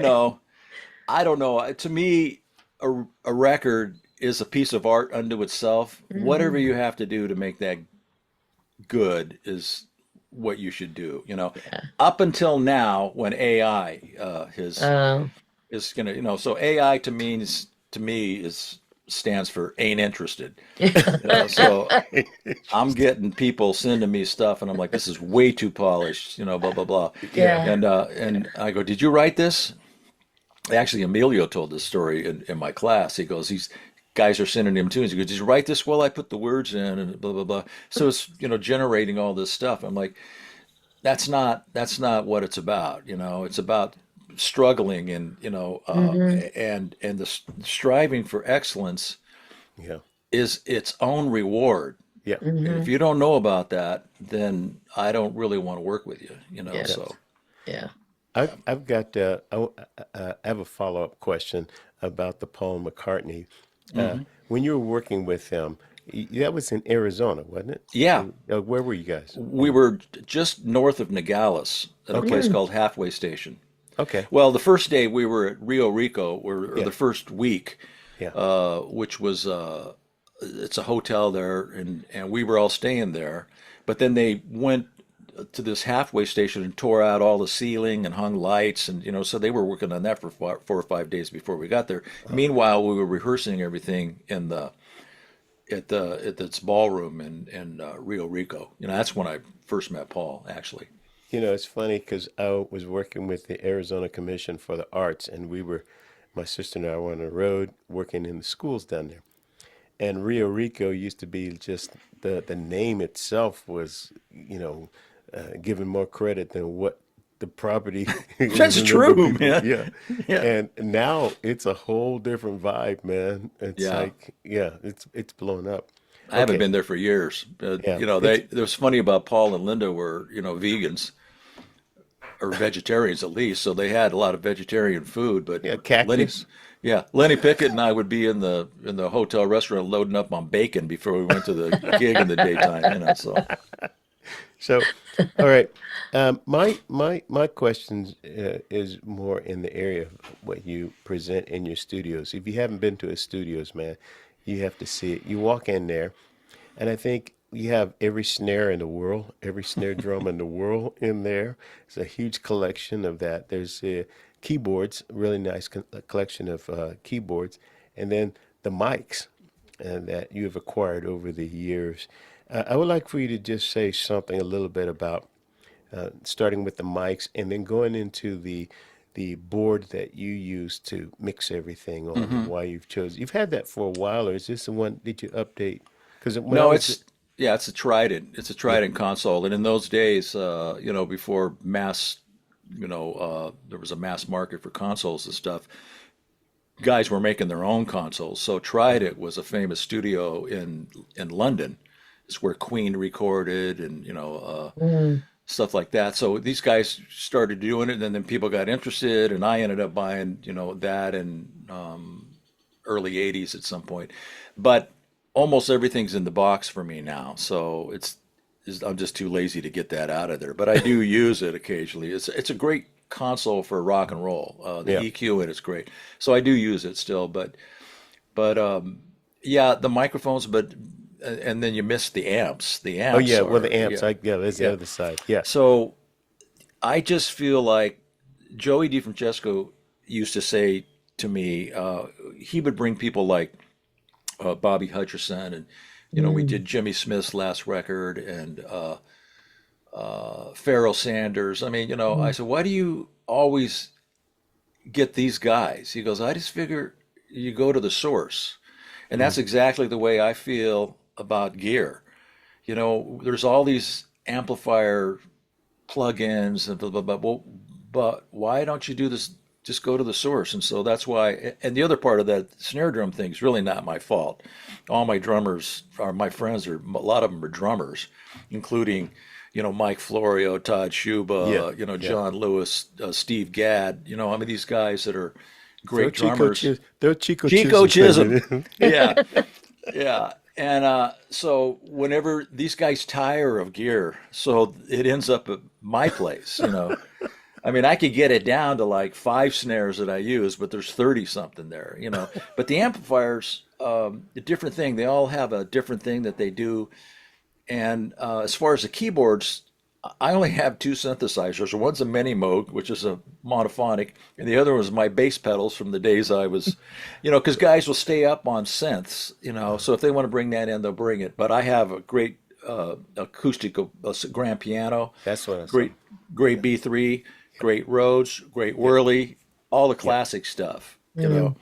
I don't know. To me, a record is a piece of art unto itself. Whatever Hmm. you have to do to make that good is what you should do. Yeah. Up until now, when AI Oh. is gonna, so AI to me is stands for ain't interested. So I'm getting people sending me stuff, and I'm like, this is way too polished, blah blah blah. yeah. Yeah. And I go, did you write this? Actually, Emilio told this story in my class. He goes, these guys are sending him tunes. He goes, did you write this? Well, I put the words in and blah blah blah. So it's generating all this stuff. I'm like, that's not what it's about. It's about struggling and Hmm. and the striving for excellence Yeah. is its own reward. Yeah. And if Hmm. you don't know about that, then I don't really want to work with you, Yeah. so Yeah. I've got I have a follow-up question about the Paul McCartney. Uh, when you were working with him, that was in Arizona, wasn't it? yeah, Where were you guys? we were just north of Nogales at a Okay. place Mm. called Halfway Station. Okay. Well, the first day we were at Rio Rico, or Yeah. the first week, Yeah. which was it's a hotel there, and we were all staying there. But then they went to this halfway station and tore out all the ceiling and hung lights, and so they were working on that for 4 or 5 days before we got there. Meanwhile, we were rehearsing everything at its ballroom in Rio Rico. That's when I first met Paul, actually. It's funny because I was working with the Arizona Commission for the Arts, and my sister and I were on the road working in the schools down there. And Rio Rico used to be just the name itself was, given more credit than what the property is That's and the number of true, people. man. Yeah. Yeah, And now it's a whole different vibe, man. It's yeah. like, yeah, it's blown up. I haven't Okay. been there for years. Yeah. They it was funny about Paul and Linda were vegans or vegetarians at least, so they had a lot of vegetarian food. But Yeah, Lenny, cactus. yeah, Lenny Pickett and I would be in the hotel restaurant loading up on bacon before we went to the gig in the daytime. So So, all right. My question is more in the area of what you present in your studios. If you haven't been to a studios, man, you have to see it. You walk in there, and I think you have every snare in the world, every snare drum in the world in there. It's a huge collection of that. There's keyboards, really nice collection of keyboards, and then the mics that you have acquired over the years. I would like for you to just say something a little bit about starting with the mics and then going into the board that you use to mix everything on and why you've chosen. You've had that for a while, or is this the one did you update? Because when I No, was, it's a Trident. It's a yeah, Trident console, and in those days, before there was a mass market for consoles and stuff. Guys were making their own consoles. So Trident was a famous studio in London. It's where Queen recorded and Mm. stuff like that. So these guys started doing it, and then people got interested, and I ended up buying that in early '80s at some point. But almost everything's in the box for me now, so I'm just too lazy to get that out of there. But I do use it occasionally. It's a great console for rock and roll. The yeah. EQ in it's great, so I do use it still. But yeah, the microphones, and then you miss the amps. The Oh amps yeah, well are the amps, yeah yeah, that's the yeah. other side. Yeah. So I just feel like Joey DiFrancesco used to say to me, he would bring people like Bobby Hutcherson, and we Mm. did Jimmy Smith's last record, and Pharoah Sanders. I mean, I Mm. said, why do you always get these guys? He goes, I just figure you go to the source. And Mm. that's exactly the way I feel about gear. There's all these amplifier plugins and blah, blah, blah. Well, but why don't you do this? Just go to the source. And so that's why. And the other part of that snare drum thing is really not my fault. All my drummers are my friends, or a lot of them are drummers, including, Mike Florio, Todd Yeah, Schuba, yeah. John Lewis, Steve Gadd, I mean, these guys that are Throw great Chico drummers. Chis throw Chico Chico Chisholm Chisholm. in it. Yeah. Yeah. And so whenever these guys tire of gear, so it ends up at my place. I mean, I could get it down to like 5 snares that I use, but there's 30 something there. But the amplifiers, a different thing. They all have a different thing that they do. And as far as the keyboards, I only have 2 synthesizers. One's a mini Moog, which is a monophonic, and the other was my bass pedals from the days I was, because guys will stay up on synths. So if they want to bring that in, they'll bring it. But I have a great acoustic grand piano, That's what I saw. great, great B3, great Rhodes, great Whirly, all the classic stuff. Mm.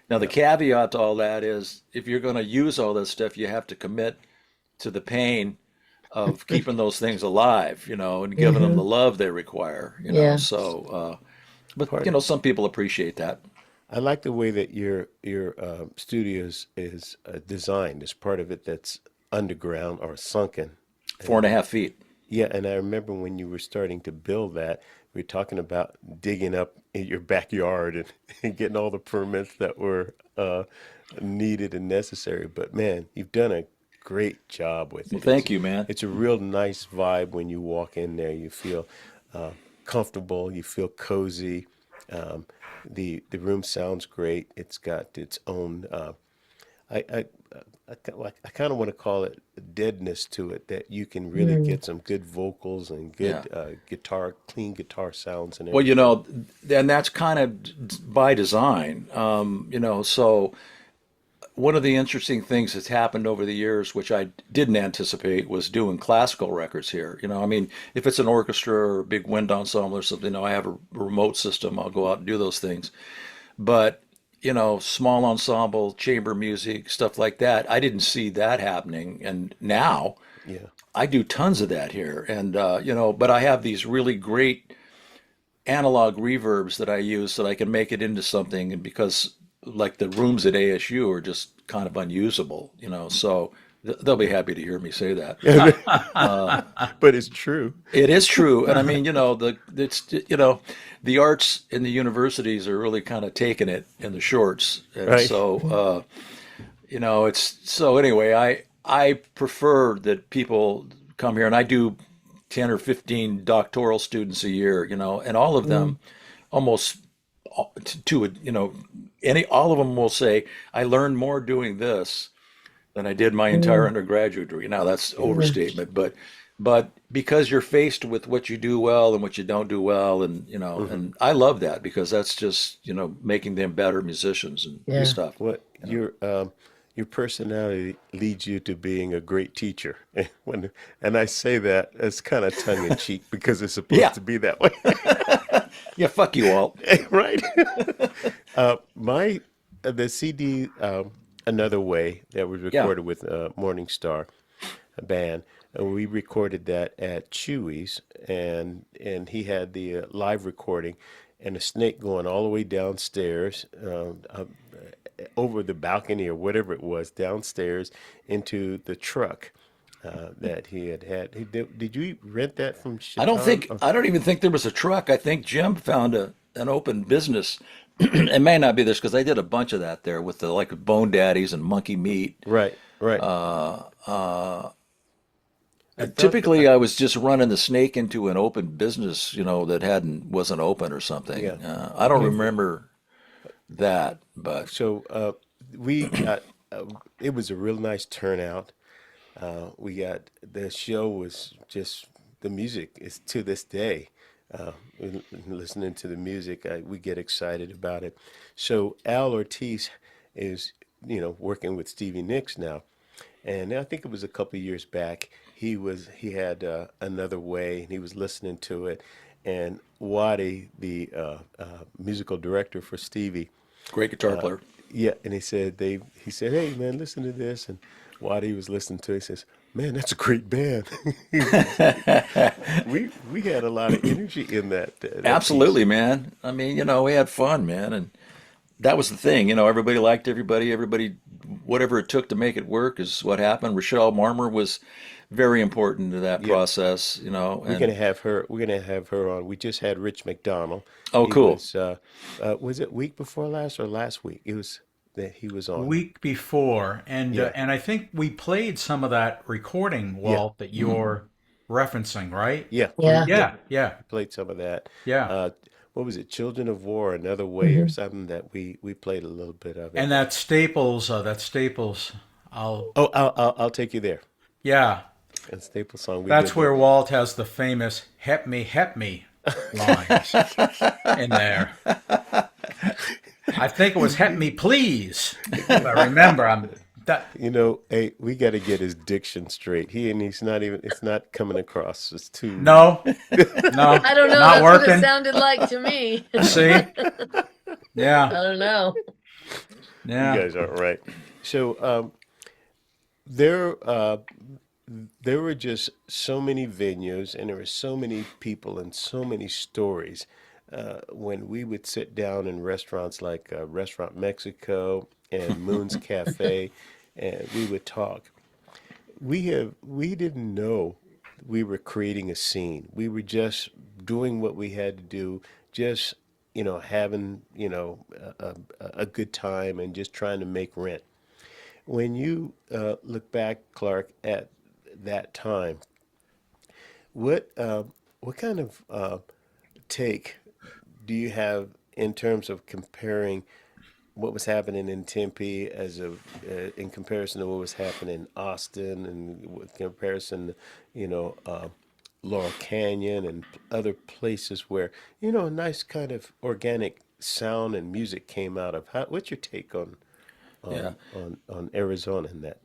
Now the caveat to all that is, if you're going to use all that stuff, you have to commit to the pain of keeping those things alive, and giving them the Mhm. love they require. Yeah. So, but Part some people appreciate that. I like the way that your studios is designed. There's part of it that's underground or sunken. Four and a half feet. Yeah, and I remember when you were starting to build that, we were talking about digging up in your backyard and, and getting all the permits that were needed and necessary. But man, you've done a great job with Well, it. thank you, man. It's a real nice vibe when you walk in there. You feel uh, comfortable. You feel cozy. Um, the room sounds great. It's got its own. I I I kind of want to call it a deadness to it that you can really Mm. get some good vocals and Yeah. good guitar, clean guitar sounds and Well, everything. and that's kind of by design. So one of the interesting things that's happened over the years, which I didn't anticipate, was doing classical records here. I mean, if it's an orchestra or a big wind ensemble or something, I have a remote system. I'll go out and do those things. But, small ensemble, chamber music, stuff like that, I didn't see that happening. And now Yeah, I do tons of that here. And, but I have these really great analog reverbs that I use so that I can make it into something. And because like the rooms at ASU are just kind of unusable, so they'll be happy to hear me say that. but it's true. It is true, and I mean, the arts in the universities are really kind of taking it in the shorts, and Right. so it's so anyway. I prefer that people come here, and I do 10 or 15 doctoral students a year, and all of Mm. them almost to any all of them will say, I learned more doing this than I did my entire undergraduate degree. Now that's overstatement, but because you're faced with what you do well and what you don't do well, and and I love that because that's just making them better musicians and Yeah. stuff. What your personality leads you to being a great teacher. And I say that as kind of tongue in cheek because it's Yeah, supposed to be that way, yeah. Fuck you, Walt. right? My the CD Another Way that was Yeah, recorded with Morning Star band. And we recorded that at Chewy's, and he had the live recording, and a snake going all the way downstairs, over the balcony or whatever it was, downstairs into the truck that he had had. Did you rent that from Chiton? I don't even think there was a truck. I think Jim found an open business. It may not be this because I did a bunch of that there with the like Bone Daddies and Monkey Meat. Right, right. I thought Typically, I was just running the snake into an open business, that wasn't open or something. yeah. I don't remember that, but So we got it was a real nice turnout. We got the show was just the music is to this day. Listening to the music, we get excited about it. So Al Ortiz is working with Stevie Nicks now, and I think it was a couple of years back. He had Another Way, and he was listening to it, and Waddy, the musical director for Stevie, great guitar player. yeah, and he said, "Hey man, listen to this," and Waddy was listening to it. He says, "Man, that's a great band." We had a lot of energy in that piece. Absolutely, man. I mean, we had fun, man, and that was the thing. Everybody liked everybody. Everybody, whatever it took to make it work is what happened. Rochelle Marmer was very important to that Yeah, process, we're gonna and have her. We're gonna have her on. We just had Rich McDonald. oh, He cool. was it week before last or last week? It was that he was on. Week before, Yeah, and I think we played some of that recording, yeah, Walt, that you're referencing, right? yeah. Yeah. Yeah, Yeah, yeah, played some of that. yeah. Uh, what was it? Children of War, Another Way, or something that we played a little bit of it. And that Staples, I'll, Oh, I'll take you there. yeah, And Staple song we that's did where that. Walt has the famous help me" lines in there. I think it was "help me, please." If I remember, I'm that. Hey, we got to get his diction straight. He's not even. It's not coming across. It's too. No, no, I don't know. not That's what it working. sounded like to me. See, I yeah, don't know. You yeah. guys aren't right. So there, there were just so many venues, and there were so many people and so many stories. When we would sit down in restaurants like Restaurant Mexico and Moon's Cafe, and we would talk. We didn't know we were creating a scene. We were just doing what we had to do, just having a good time and just trying to make rent. When you look back, Clark, at that time, what kind of take do you have in terms of comparing what was happening in Tempe in comparison to what was happening in Austin, and with comparison, you know, uh, Laurel Canyon and other places where a nice kind of organic sound and music came out of? What's your take Yeah. on Arizona in that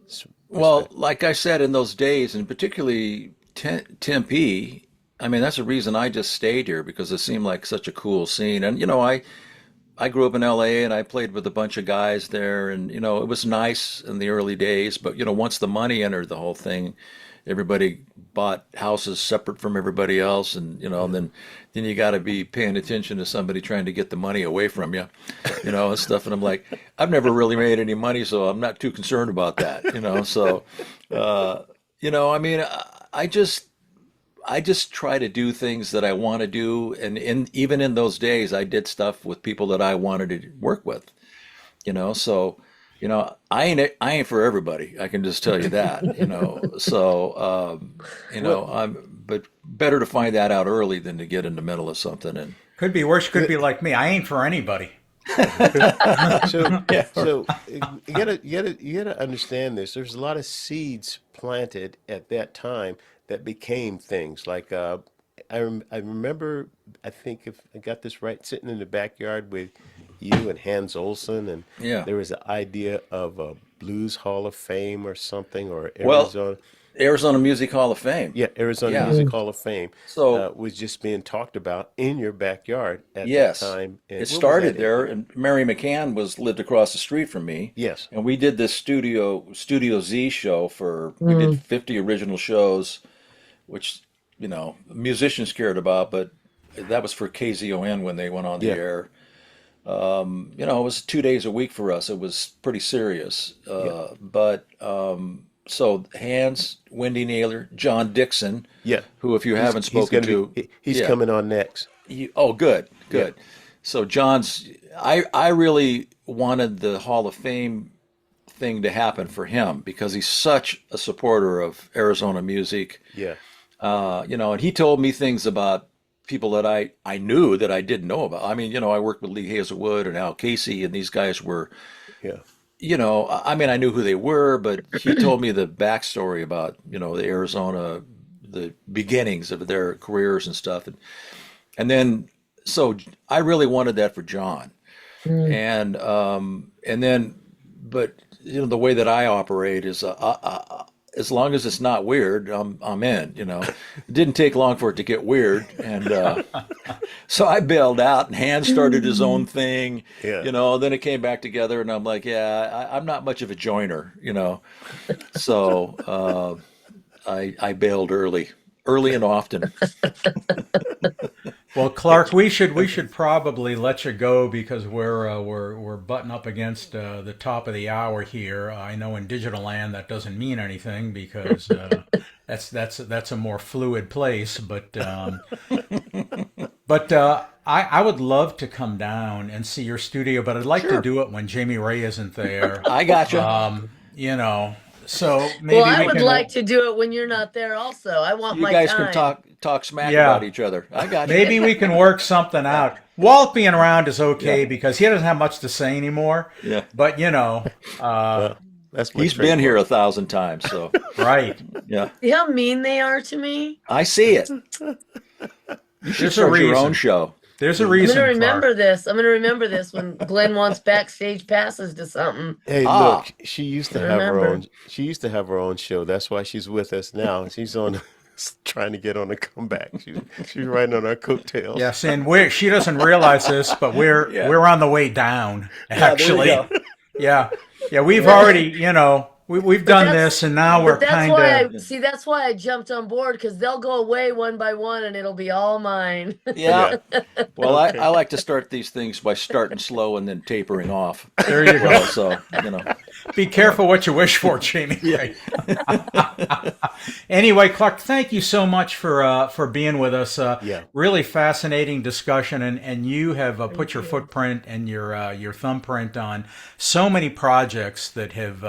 Well, respect? like I said, in those days, and particularly Tempe, I mean, that's the reason I just stayed here because it seemed like such a cool scene. And I grew up in LA and I played with a bunch of guys there, and it was nice in the early days. But once the money entered the whole thing, everybody bought houses separate from everybody else, and then you got to be paying attention to somebody trying to get the money away from you, and stuff. And I'm like, I've never really made any money, so I'm not too concerned about that. So, I mean, I just try to do things that I want to do, and even in those days, I did stuff with people that I wanted to work with. So I ain't for everybody. I can just tell you that. So Well, but better to find that out early than to get in the middle of something. And Could be worse. Could be like me. I ain't for anybody. So, Yeah. so you gotta understand this. There's a lot of seeds planted at that time that became things. Like I remember, I think if I got this right, sitting in the backyard with you and Hans Olsen, and Yeah. there was an idea of a Blues Hall of Fame or something, or Well, Arizona. Arizona Music Hall of Fame. Yeah, Arizona Yeah. Music Hall of Fame So was just being talked about in your backyard at that yes, time. it And what was started that in? there, and Mary McCann was lived across the street from me, Yes. and we did this Studio Z show for we did Mm. 50 original shows, which musicians cared about, but that was for KZON when they went on the Yeah. air. It was 2 days a week for us. It was pretty serious. Yeah. But so Hans, Wendy Naylor, John Dixon, Yeah. who if you haven't He's spoken gonna to, he's yeah, coming on next. oh, good, Yeah. good. So John's, I really wanted the Hall of Fame thing to happen for him because he's such a supporter of Arizona music. Yeah. And he told me things about people that I knew that I didn't know about. I mean, I worked with Lee Hazelwood and Al Casey, and these guys were, Yeah. I mean, I knew who they were, but he told me the backstory about, the Arizona, the beginnings of their careers and stuff. And then, so I really wanted that for John. Mm. And then, but, the way that I operate is, as long as it's not weird, I'm in. It didn't take long for it to get weird, and so I bailed out, and Hans started his own thing. Yeah. Then it came back together, and I'm like, yeah, I'm not much of a joiner. So I bailed early and often. Well, Clark, we should probably let you go because we're butting up against the top of the hour here. I know in digital land that doesn't mean anything because that's a more fluid place. But I would love to come down and see your studio, but I'd like to Sure. do it when Jamie Ray isn't there. I gotcha. So Well, maybe I we would can. like to do it when you're not there also. I want You my guys can time. talk smack Yeah. about each other. I got you. Maybe we can work something out. Walt being around is okay Yeah. because he doesn't have much to say anymore. Yeah. But Well, that's my He's been here trademark. 1,000 times, so right. yeah. See how mean they are to me? I see it. You should There's a start your own reason. show. There's a I'm reason, gonna remember Clark. this. I'm gonna remember this when Glenn wants backstage passes to something. Hey, Ah, look, she used to I have her remember. own. She used to have her own show. That's why she's with us now. She's on, trying to get on a comeback. She's riding on our coattails. Yes, and she doesn't realize this, but we're Yeah. we're on the way down. yeah, there you Actually, go. yeah, yeah. We've already, we've But done that's this, and now we're but that's kind why of. I see. That's why I jumped on board because they'll go away one by one, and it'll be all mine. Yeah. Yeah. Well, Okay. I like to start these things by starting slow and then tapering off There as you well. go. So. Be careful what you wish for, Jamie. Yeah. Anyway, Clark, thank you so much for being with us. Yeah. Really fascinating discussion, and you have put Thank your you. footprint and your thumbprint on so many projects that have,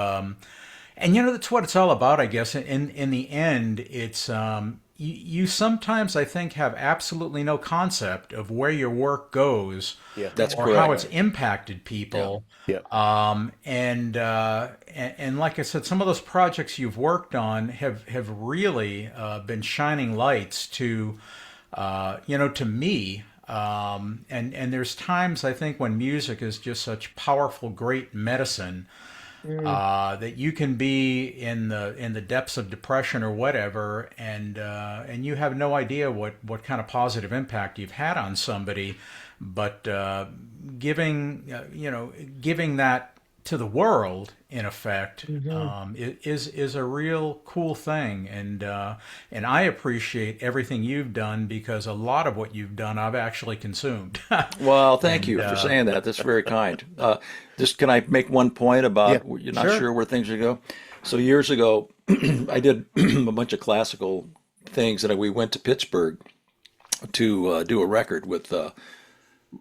and that's what it's all about, I guess. In the end, it's you sometimes I think have absolutely no concept of where your work goes Yeah. That's or how correct. it's impacted people. Yeah. And like I said, some of those projects you've worked on have really been shining lights to me. And there's times I think when music is just such powerful, great medicine that you can be in the depths of depression or whatever, and you have no idea what kind of positive impact you've had on somebody, but giving that to the world in effect is a real cool thing, and I appreciate everything you've done because a lot of what you've done I've actually consumed. Well, thank you And for saying that. That's very kind. Just can I make one point about Yeah. you're not Sure. sure where things are go? So years ago, I did a bunch of classical things, and we went to Pittsburgh to do a record with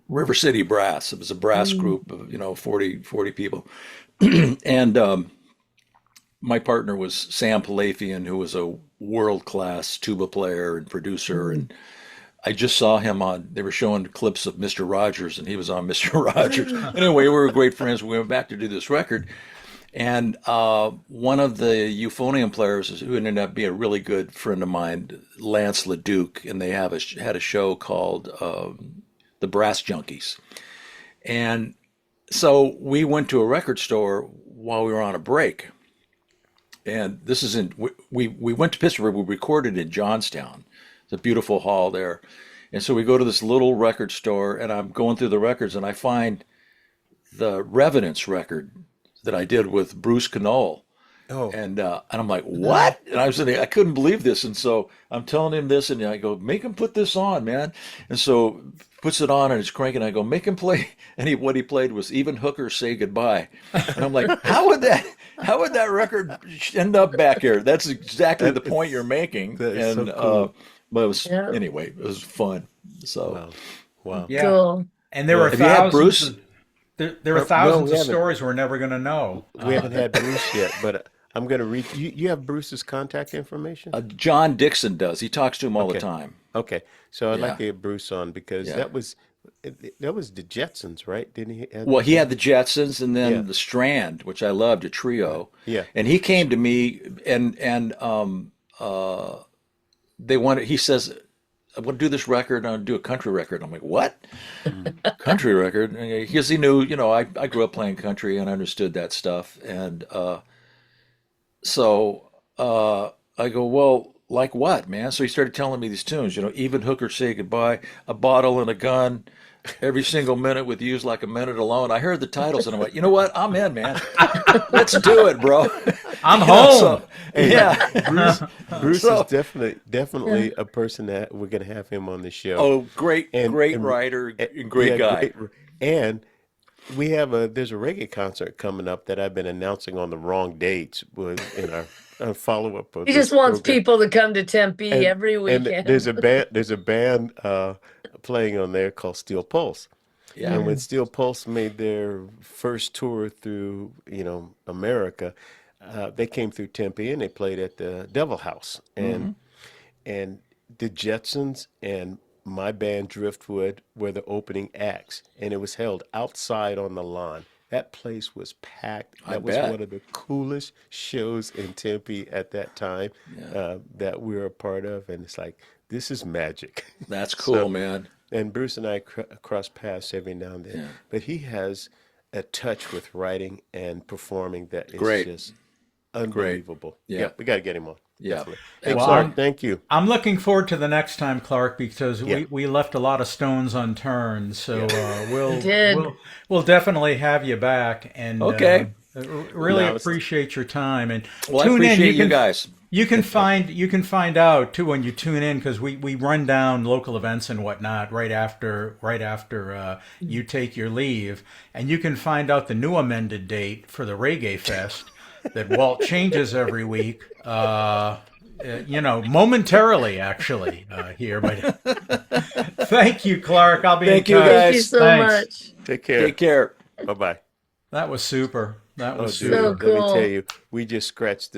River City Brass. It was a brass group of 40 people, and my partner was Sam Palafian, who was a world class tuba player and producer, and I just saw him on, they were showing clips of Mr. Rogers, and he was on Mr. Rogers. Anyway, we were great friends. We went back to do this record. And one of the euphonium players, who ended up being a really good friend of mine, Lance LeDuc, and they had a show called The Brass Junkies. And so we went to a record store while we were on a break. And this is we went to Pittsburgh, we recorded in Johnstown. It's a beautiful hall there. And so we go to this little record store, and I'm going through the records, and I find the Revenants record that I did with Bruce Knoll. Oh, And I'm like, what? And I couldn't believe this. And so I'm telling him this, and I go, make him put this on, man. And so puts it on, and it's cranking. I go, make him play. And what he played was Even Hooker Say Goodbye. And I'm like, how would that record end up back here? That's exactly the point you're making. that is And so cool. but it was Yeah. anyway, it was fun. So Wow. Wow. Yeah. Cool. And there were have you had thousands Bruce? of there were No, thousands we of haven't. stories we're never going to know. We haven't had Bruce yet, but I'm going to read. You have Bruce's contact information? John Dixon does. He talks to him all the Okay. time. Okay. So I'd like Yeah, to get Bruce on because yeah. that was the Jetsons, right? Didn't he have Well, the he had Jetsons? the Jetsons and Yeah. then the Strand, which I loved, a trio. Yeah. And he came to me and they wanted. He says, "I want to do this record. I want to do a country record." I'm like, "What? Country record?" Because he knew, I grew up playing country and understood that stuff. And so I go, "Well, like what, man?" So he started telling me these tunes. Even Hooker Say Goodbye, A Bottle and a Gun. Every single minute with you's like a minute alone. I heard the titles and I'm like, you know what? I'm in, man. Let's do it, bro. I'm So home. Hey, yeah. Bruce is So definitely a person that we're going to have him on the show. oh, great, And great writer, and great yeah, guy. great. And there's a reggae concert coming up that I've been announcing on the wrong dates in our follow-up of He this just wants program. people to come to Tempe And every and there's weekend. a band playing on there called Steel Pulse. Yeah. And when Steel Pulse made their first tour through, America, they came through Tempe and they played at the Devil House. And the Jetsons and my band Driftwood were the opening acts, and it was held outside on the lawn. That place was packed. I That was bet. one of the coolest shows in Tempe at that time Yeah. that we were a part of, and it's like this is magic. That's cool, So, man. and Bruce and I cross paths every now and then, Yeah. but he has a touch with writing and performing that is Great. just Great. unbelievable. Yeah. Yeah, we got to get him on. Yeah. Definitely. Hey, Well, Clark, Absolutely. thank you. I'm looking forward to the next time, Clark, because Yeah, we left a lot of stones unturned. So yeah. You we'll did. we'll definitely have you back, and Okay. really Now it's appreciate your time. And Well, I tune in. appreciate you guys. You can find out too when you tune in, because we run down local events and whatnot right after you take your leave, and you can find out the new amended date for the Reggae Fest that Walt changes every week. Momentarily actually here, but thank you, Clark. I'll be in Thank you, touch. Thank you guys. so Thanks. much. Take care. Take care. Bye-bye. That was super. That Oh, was dude, So super. let me tell cool. you, we just scratched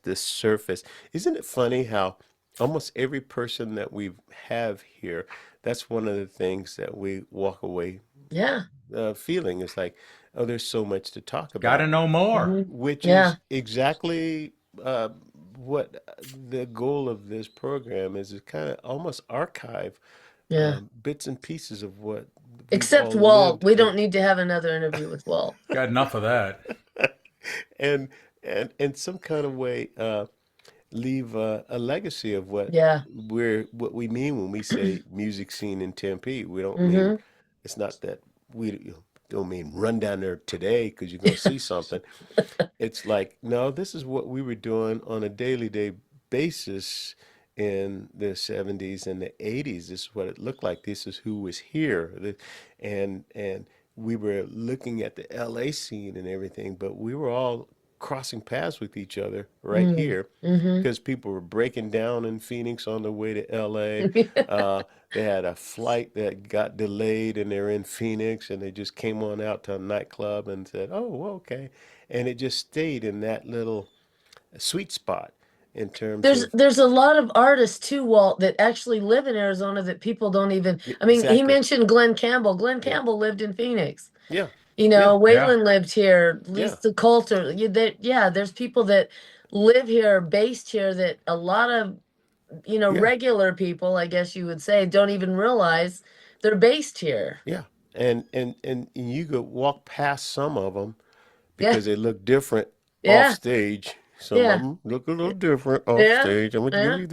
the surface. Isn't it funny how almost every person that we have here, that's one of the things that we walk away Yeah. feeling. It's like, oh, there's so much to talk Got to about, know more. which Yeah. is exactly what the goal of this program is kind of almost archive Yeah. bits and pieces of what we've Except all Walt. lived We don't need to have another interview with Walt. Got enough of that. and in some kind of way leave a legacy of Yeah. what we mean when we say music scene in Tempe. We don't mean Mm-hmm. it's not that we don't mean run down there today because you're going to see something. It's like, no, this is what we were doing on a daily day basis in the 70s and the 80s. This is what it looked like. This is who was here. And we were looking at the LA scene and everything, but we were all crossing paths with each other right here Mm-hmm. because people were breaking down in Phoenix on their way to LA. They had a flight that got delayed and they're in Phoenix and they just came on out to a nightclub and said, oh, well, okay. And it just stayed in that little sweet spot. in terms There's of there's a lot of artists too, Walt, that actually live in Arizona that people don't even. I mean, he exactly. mentioned Glenn Campbell. Glenn Yeah. Campbell lived in Phoenix. Yeah. You Yeah. know, Yeah. Waylon lived here. Yeah. Lisa Coulter. Yeah, there's people that live here, based here, that a lot of, Yeah. regular people, I guess you would say, don't even realize they're based here. Yeah. And you could walk past some of them Yeah, because they look different off yeah, stage. Some of yeah, them look a little different off yeah, stage. I'm gonna give yeah. you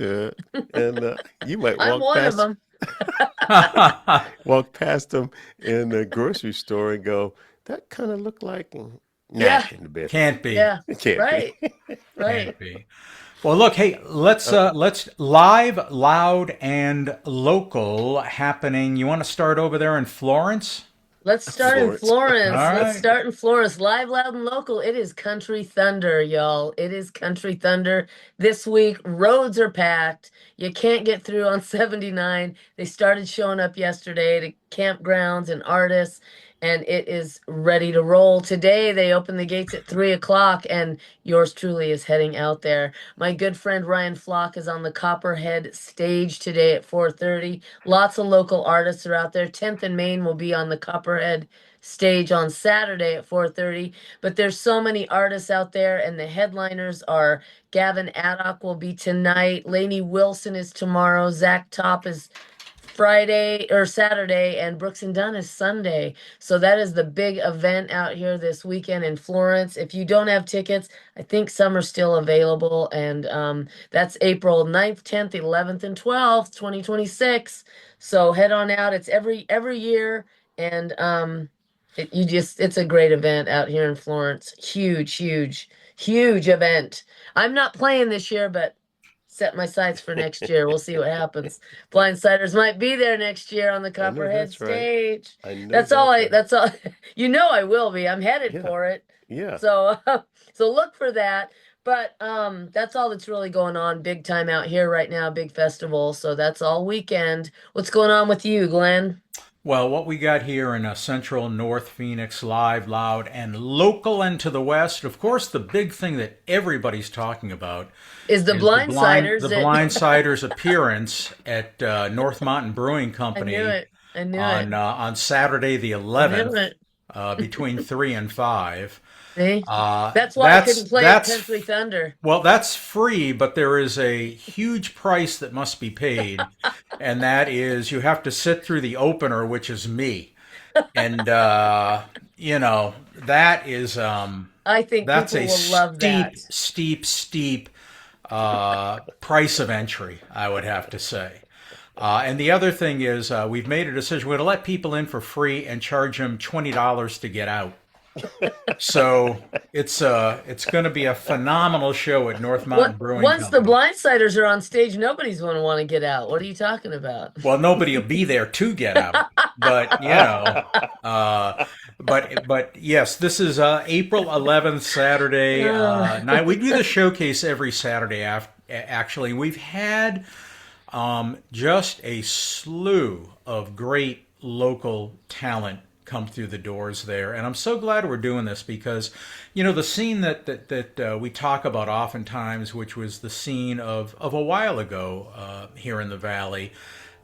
that. And you might I'm walk one of past them. walk past them in the grocery store and go, that kind of look like, nah, it Yeah, can't be. Can't be. yeah, It can't be. right, right. Can't be. Well, look, hey, let's live, loud, and local happening. You want to start over there in Florence? Let's start in Florence. All Florence. Let's right. start in Florence. Live, loud, and local. It is Country Thunder, y'all. It is Country Thunder. This week, roads are packed. You can't get through on 79. They started showing up yesterday to campgrounds and artists, and it is ready to roll. Today, they open the gates at 3 o'clock, and yours truly is heading out there. My good friend Ryan Flock is on the Copperhead stage today at 4:30. Lots of local artists are out there. 10th and Main will be on the Copperhead stage on Saturday at 4:30. But there's so many artists out there, and the headliners are Gavin Addock will be tonight. Lainey Wilson is tomorrow. Zach Top is Friday or Saturday, and Brooks and Dunn is Sunday. So that is the big event out here this weekend in Florence. If you don't have tickets, I think some are still available, and that's April 9th, 10th, 11th, and 12th, 2026. So head on out. It's every year, and it's a great event out here in Florence. Huge, huge, huge event. I'm not playing this year, but set my sights for next year. We'll see what happens. Blindsiders might be there next year on the I know Copperhead that's right. stage. I know That's all that's I right. that's all I will be. I'm headed Yeah. for it. Yeah. So so look for that. But that's all that's really going on big time out here right now, big festival. So that's all weekend. What's going on with you, Glenn? Well, what we got here in central North Phoenix, live, loud, and local, and to the west, of course, the big thing that everybody's talking about Is the is blindsiders the that Blindsiders appearance at North Mountain Brewing I knew Company it. I knew it. on Saturday the I knew 11th it. between 3 and 5. See? That's why I That's couldn't play at that's Country Thunder. well, that's free, but there is a huge price that must be paid, and that is you have to sit through the opener, which is me, and that is I think that's people a will love that. steep price of entry, I would have to say. And the other thing is, we've made a decision. We're going to let people in for free and charge them $20 to get out. So it's going to be a phenomenal show at North Mountain Brewing Once the Company. blindsiders are on stage, nobody's going to want to get out. What are you talking about? Well, nobody will be there to get out, but but yes, this is April 11th, Saturday night. We do the showcase every Saturday. Actually, we've had just a slew of great local talent come through the doors there, and I'm so glad we're doing this because, the scene that we talk about oftentimes, which was the scene of a while ago here in the Valley,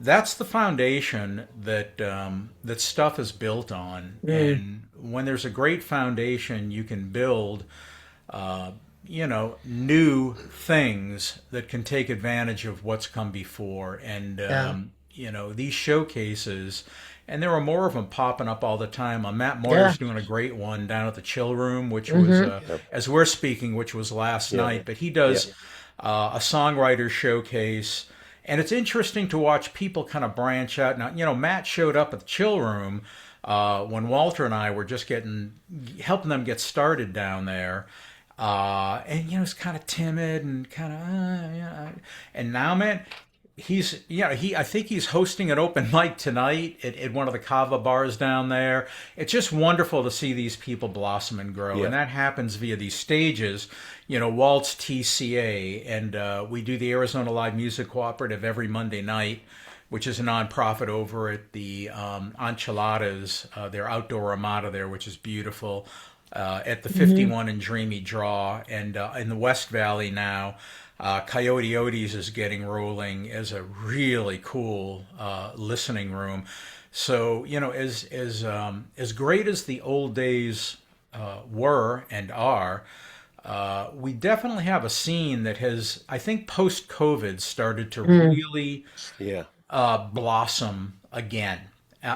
that's the foundation that stuff is built on, and when there's a great foundation, you can build new things that can take advantage of what's come before. And, Yeah. these showcases, and there are more of them popping up all the time. Matt Yeah. Moyer's doing a great one down at the Chill Room, which was, Mm-hmm. Yep. as we're speaking, which was last Yeah. night. But he Yeah. does a songwriter showcase. And it's interesting to watch people kind of branch out. Now, Matt showed up at the Chill Room when Walter and I were just helping them get started down there. And it's kind of timid and kind of yeah. And now, man, I think he's hosting an open mic tonight at one of the kava bars down there. It's just wonderful to see these people blossom and grow, Yeah. and that happens via these stages. Walt's TCA, and we do the Arizona Live Music Cooperative every Monday night, which is a nonprofit over at the Enchiladas, their outdoor Ramada there, which is beautiful. At the 51 and Dreamy Draw, and in the West Valley now. Coyote Odie's is getting rolling as a really cool listening room. So as great as the old days were and are, we definitely have a scene that has, I think, post COVID started to Mm, really Yeah. blossom again.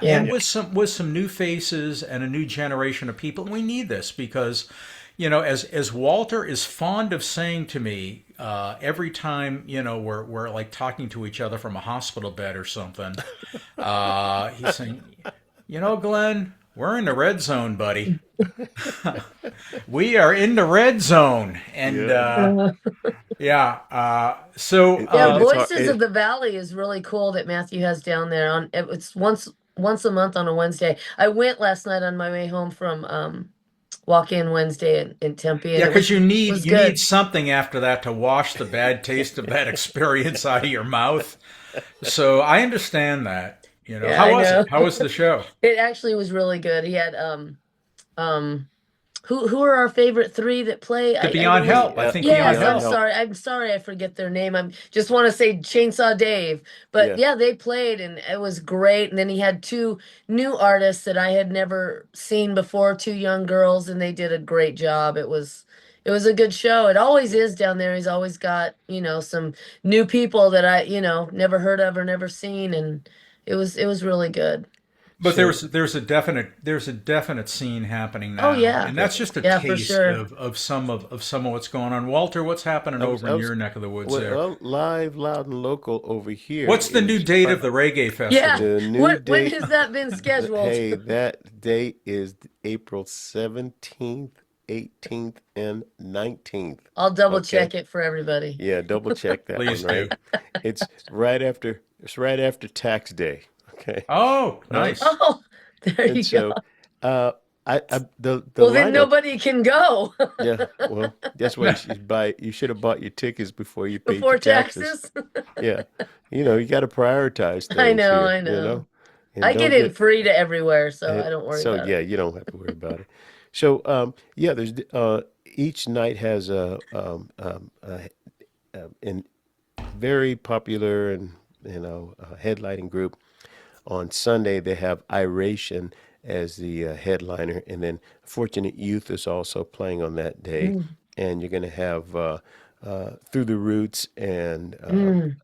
yeah. And with some new faces and a new generation of people. We need this because, as Walter is fond of saying to me every time we're like talking to each other from a hospital bed or something, he's saying, Glenn, we're in the red zone, buddy. We are in the red zone, and Yeah. Uh, yeah. So yeah, It's hard. Voices of the Valley is really cool that Matthew has down there on it's once a month on a Wednesday. I went last night on my way home from walk-in Wednesday in Tempe, and yeah, it because you need was you need good. something after that to wash the bad taste of that experience out of your mouth. So I understand that. Yeah, How I was it? know. How was the show? It actually was really good. He had um who are our favorite three that play? The I Beyond really Help. I think Beyond Yes, Beyond I'm Help. Help. sorry. I'm sorry I forget their name. I'm just want to say Chainsaw Dave. But Yeah. yeah, they played and it was great. And then he had two new artists that I had never seen before, two young girls, and they did a great job. It was a good show. It always is down there. He's always got, some new people that I, never heard of or never seen, and it was really good. But So there's a definite scene happening Oh now, yeah. and that's just a Yeah, for taste sure. of some of what's going on. Walter, what's happening over I in was your neck of the woods there? live, loud, and local over here What's the new is date of the reggae Yeah. festival? the new When date. has that been scheduled? Hey, that date is April 17th, 18th, and 19th. I'll double Okay. check it for everybody. Yeah, double check that Please one, do. right? It's right after tax day. Okay. Oh, All right. nice. Oh, there And you go. so the Well, then lineup, nobody can go yeah, well, that's why you should have bought your tickets before you paid before your taxes. taxes. Yeah. You got to prioritize I things know, here, I know. and I get don't in get free to everywhere, so and I don't worry so about yeah, it. you don't have to worry about it. So yeah, there's each night has a very popular and headlining group. On Sunday they have Iration as the headliner, and then Fortunate Youth is also playing on that day. Mm, And you're going to have Through the Roots and mm,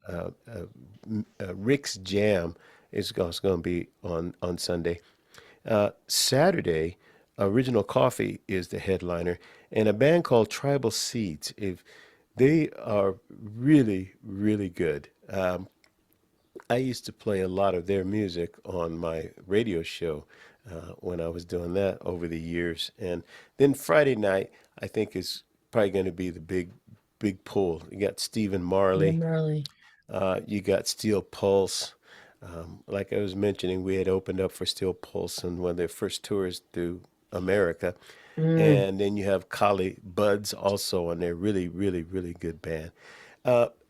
Rick's Jam is going to be on Sunday. Saturday, Original Coffee is the headliner, and a band called Tribal Seeds. If they are really, really good. I used to play a lot of their music on my radio show when I was doing that over the years. And then Friday night, I think is probably going to be the big pull. You got Stephen Marley, Marley. you got Steel Pulse. Like I was mentioning, we had opened up for Steel Pulse on one of their first tours through America. Mm, And then you have Kali Buds also on there. Really, really, really good band.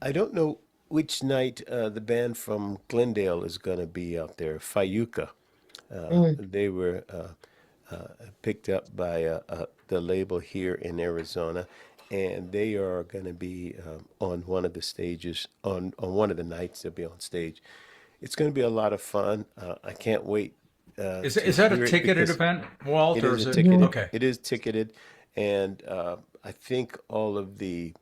I don't know which night the band from Glendale is going to be out there. Fayuca. mm. They were picked up by the label here in Arizona, and they are going to be on one of the stages on one of the nights. They'll be on stage. It's going to be a lot of fun. I can't wait Is to is that a hear it ticketed because event, Walt, it or is is a it Mhm. ticketed. okay? It is ticketed, and I think all of the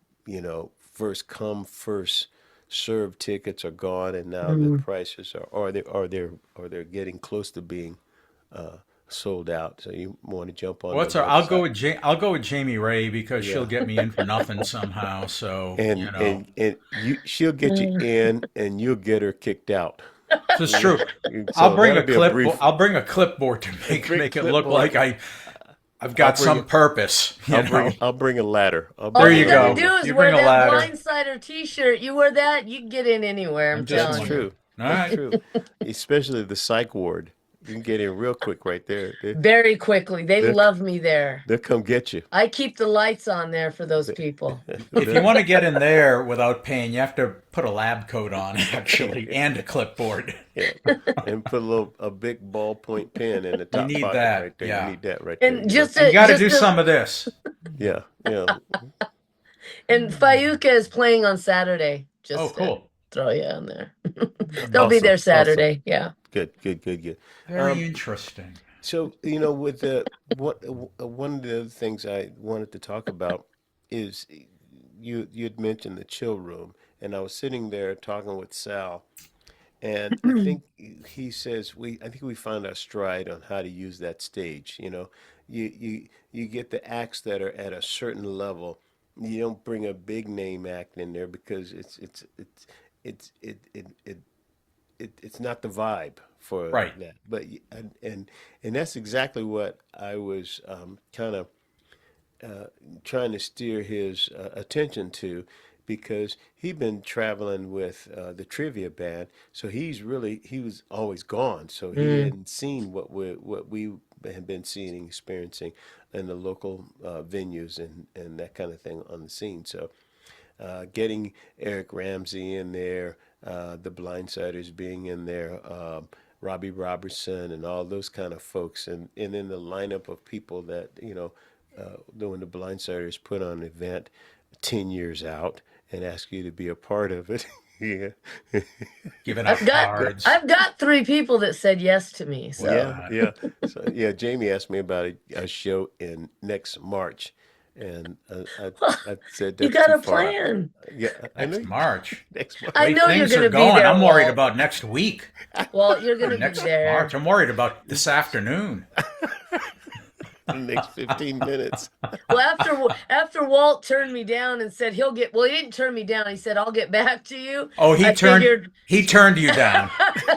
first come first served tickets are gone, and now the Mm. prices are they're getting close to being uh, sold out. So you want to jump on the What's our? I'll go website. with Jamie Ray because she'll Yeah, get me in for nothing somehow. So and she'll get you Mm. in, and you'll get her kicked out. this is You know, true. I'll so bring that'll a be a clip. brief. I'll bring a clipboard to make Bring make it look clipboard. like I've I'll got bring some it. purpose. I'll bring a ladder. I'll All There bring a you you gotta ladder go. over. do is You wear bring a that ladder. blindsider t-shirt. You wear that, you can get in anywhere, I'm I'm just telling That's you. wondering. true. All That's right. true. Especially the psych ward. You can get in real quick right there. Very quickly. They They'll, love me there. they'll come get you. I keep the lights on there for those They, people. If you they'll, want to get in there without paying, you have to put a lab coat on actually and a clipboard. yeah, and put a big ballpoint pen in the You top need pocket that. right there. You Yeah. need that right there. And just And you to got to just do to some of this. Yeah, yeah. And Fayuca is playing on Saturday, Oh, just to cool. throw you on there. They'll be Awesome, there awesome. Saturday. Yeah. Good, good, good, good. Very Um, interesting. so, with one of the other things I wanted to talk about is you had mentioned the chill room, and I was sitting there talking with Sal, and I think he says I think we found our stride on how to use that stage. You get the acts that are at a certain level. You don't bring a big name act in there because it's it's not the vibe for Right. that. But and that's exactly what I was kind of trying to steer his attention to, because he'd been traveling with the trivia band, so he was always gone, so he Mm. hadn't seen what we had been seeing and experiencing in the local venues and that kind of thing on the scene. So getting Eric Ramsey in there, the Blindsiders being in there, Robbie Robertson, and all those kind of folks, and then the lineup of people that when the Blindsiders put on an event 10 years out and ask you to be a part of it. Yeah, Giving I've out got cards. I've got three people that said yes to me. What's So yeah, that? yeah. So yeah, Jamie asked me about a show in next March, and I said you that's got too a far out. plan. Yeah, I know Next March. next The I March. way know you're things are gonna be going, there, I'm worried Walt. about next week Walt, you're or gonna be next March. there. I'm worried about this afternoon. The next 15 minutes. Well, after Walt turned me down and said he'll get, well, he didn't turn me down. He said I'll get back to you. Oh, I figured he turned you down.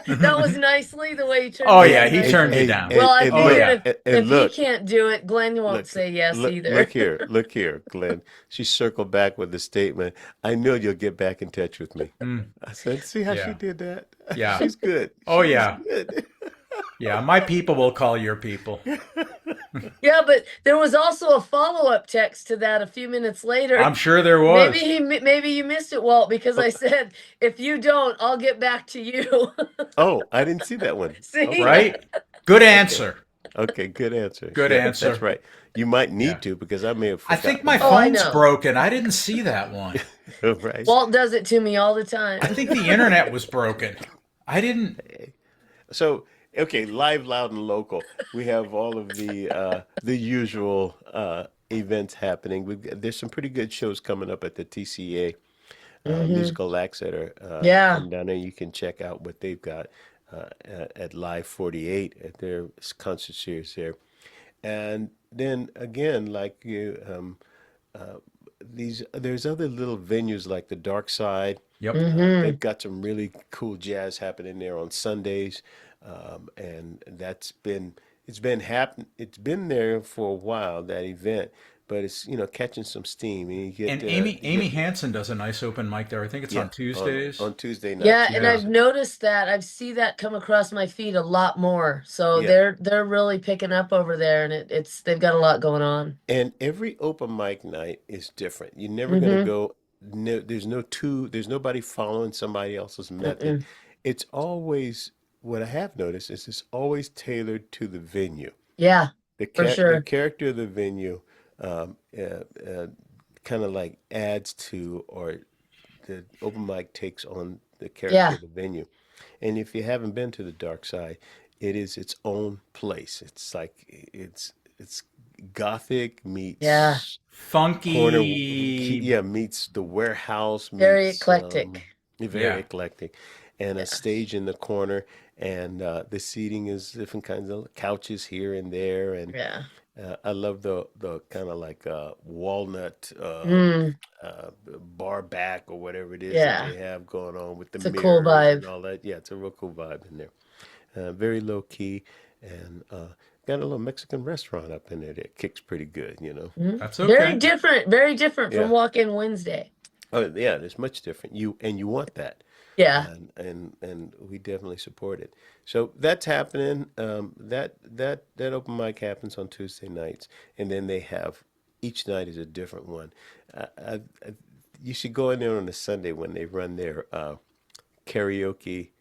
that was nicely the way he turned Oh me Hey, yeah, down he hey, turned nicely. you hey, down. Well, and, I and Oh look, figured yeah. if he look, can't do it, Glenn won't look, say yes look, either. look here, Glenn. She circled back with the statement, I know you'll get back in touch with me. Mm, I said, see how she yeah. did that? Yeah. She's good. Oh She is yeah. good. Yeah. My people will call your people. Yeah, but there was also a follow-up text to that a few minutes later. I'm sure there Maybe was. maybe you missed it, Walt, because I said if you don't, I'll get back to you. Oh, I didn't see that one. See? Okay. Right? Good Okay. answer. Okay, good answer. Good Yeah, that's answer. right. You might Yeah. need to, because I may have I think forgotten my Oh, about I phone's know. broken. I didn't see that one. it. Right. Walt does it to me all the I time. think the internet was broken. I didn't. So, okay, live, loud, and local. We have all of the usual events happening. There's some pretty good shows coming up at the TCA, Hmm. musical acts that are Yeah. come down there. You can check out what they've got at Live 48 at their concert series there. And then again, like you, there's other little venues like the Dark Side. Yep. Hmm. They've got some really cool jazz happening there on Sundays, and it's been there for a while, that event, but it's catching some steam, and And you Amy get Hansen does a nice open mic there. I think it's yeah, on Tuesdays. on Tuesday nights. Yeah, She and Yeah. I've does it. noticed that. I've see that come across my feed a lot more. So Yeah, they're really picking up over there, and it's they've got a lot going on. and every open mic night is different. You're never gonna Hmm. go. No, there's nobody following somebody else's method. Mm-mm. It's always, what I have noticed is it's always tailored to the venue. Yeah, for The sure. character of the venue kind of like adds to, or the open mic takes on the character Yeah, of the venue. And if you haven't been to the Dark Side, it is its own place. It's like it's gothic yeah. meets corner, Funky. yeah, meets the warehouse, Very meets eclectic. very Yeah. eclectic, and a Yeah, stage in the corner, and the seating is different kinds of couches here and there, and yeah. I love the kind of like walnut Mm, bar back or whatever it is that yeah. they have going on with the It's a cool mirrors and vibe. all that. Yeah, it's a real cool vibe in there. Very low key, and got a little Mexican restaurant up in there that kicks pretty good, you know. Mhm. That's okay. Very different from Yeah. Walk-In Wednesday. Oh, yeah, it's much different. You want that, Yeah. and we definitely support it. So that's happening. That open mic happens on Tuesday nights, and then they have, each night is a different one. You should go in there on a Sunday when they run their karaoke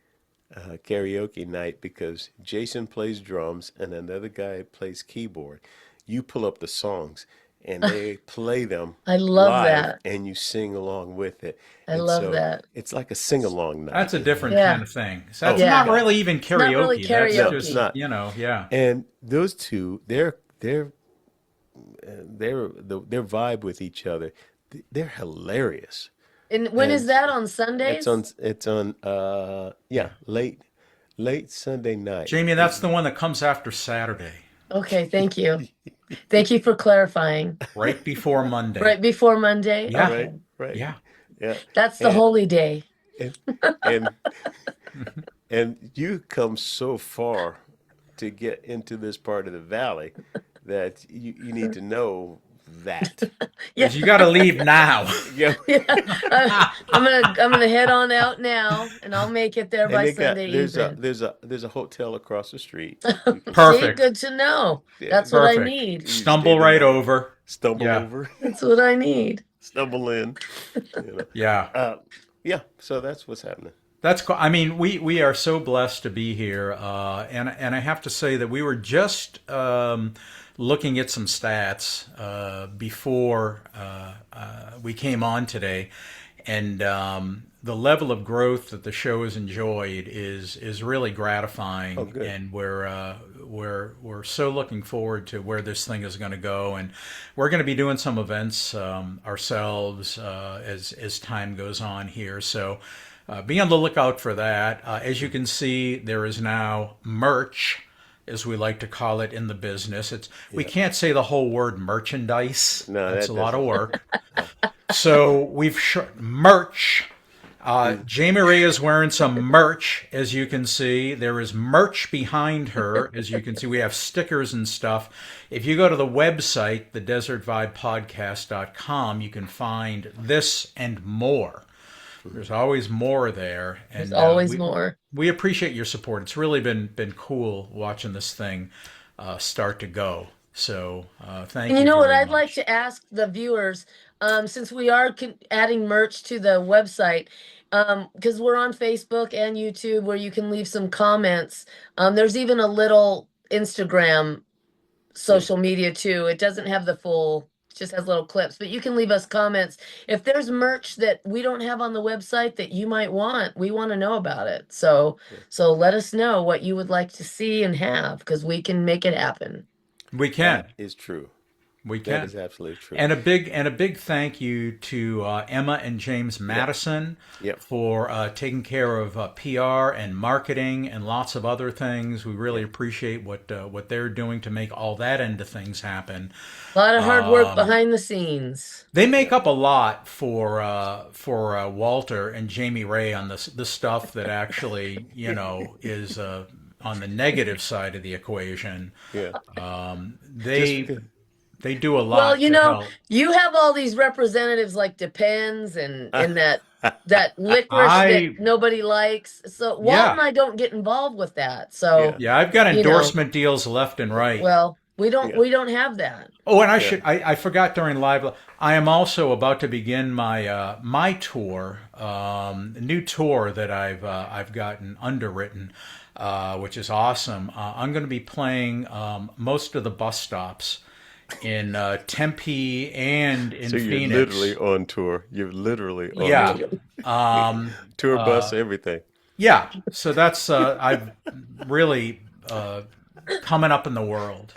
karaoke night, because Jason plays drums and another guy plays keyboard. You pull up the songs, and they play them I love live, that. and you sing along with it. I And love so that. it's like a sing-along night. That's a different kind Yeah. of thing. So Oh that's Yeah. not God, really even It's not really karaoke. That's no, it's just, karaoke. not. yeah. And those two, their vibe with each other, they're hilarious. And when is And that on it's on Sundays? it's on yeah, late Sunday night. Jamie, that's the one that comes after Saturday, Okay, thank you. Thank you for clarifying. right before Monday. Right before Monday? Yeah, Right, Okay. right. yeah. Yeah. That's the And holy day. and and and you come so far to get into this part of the valley that you need to know that. Yeah. Because you got to leave now. Yeah. Yeah. I'm gonna head on out now and I'll make it there And by they got Sunday evening. there's a hotel across the street. You can See, Perfect. good to know. yeah, That's what I Perfect. need. you stay Stumble the right night, over. stumble Yeah, over, That's what I need. stumble in. You know. yeah. Yeah, so that's what's happening. That's cool. I mean, we are so blessed to be here, and I have to say that we were just looking at some stats before we came on today, and the level of growth that the show has enjoyed is really Oh, gratifying, good. and we're so looking forward to where this thing is going to go, and we're going to be doing some events ourselves as time goes on here. So be on the lookout for that. As you can see, there is now merch, as we like to call it in the business. We Yeah. can't say the whole word merchandise. No, That's that a lot of doesn't. work. So we've merch. Jamie Ray is wearing some merch, as you can see. There is merch behind her, as you can see. We have stickers and stuff. If you go to the website, thedesertvibepodcast.com, you can find this and more. There's always more there, There's and always more. we appreciate your support. It's really been cool watching this thing start to go. So thank And you you know what very I'd like much. to ask the viewers, since we are adding merch to the website, because we're on Facebook and YouTube where you can leave some comments. There's even a little Instagram Yeah. social media too. It doesn't have the full, it just has little clips, but you can leave us comments. If there's merch that we don't have on the website that you might want, we want to know about it. So, Yeah. so let us know what you would like to see and have, because we can make it happen. We can, That is true. we That can. is absolutely true. And a big thank you to Emma and James Yep. Madison Yep. for taking care of PR and marketing and lots of other things. We really appreciate what they're doing to make all that end of things happen. A lot of hard work behind the scenes. They make up a lot for Walter and Jamie Ray on the stuff that actually is on the negative side of the equation. Yeah. They they do a Well, lot to help. you have all these representatives like Depends and that licorice I that nobody likes. So Walt Yeah. and I don't get involved with that. Yeah. So, Yeah, I've got you know, endorsement deals left and right. well, we Yeah. don't have that. Oh, and Yeah. I forgot during live. I am also about to begin my my tour, new tour that I've gotten underwritten, which is awesome. I'm going to be playing most of the bus stops in Tempe and in So you're Phoenix. literally on tour. You're literally on Yeah. tour. Tour bus, everything. Yeah. So that's I've really coming up in the world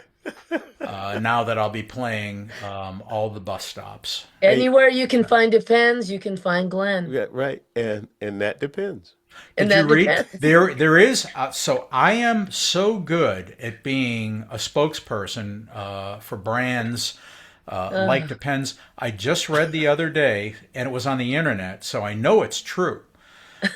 now that I'll be playing all the bus stops. Anywhere you can find Depends, you can find Glenn. Yeah, right. And that depends. And Did you that read? depends. There is. So I am so good at being a spokesperson for brands like Depends. I just read the other day, and it was on the internet, so I know it's true.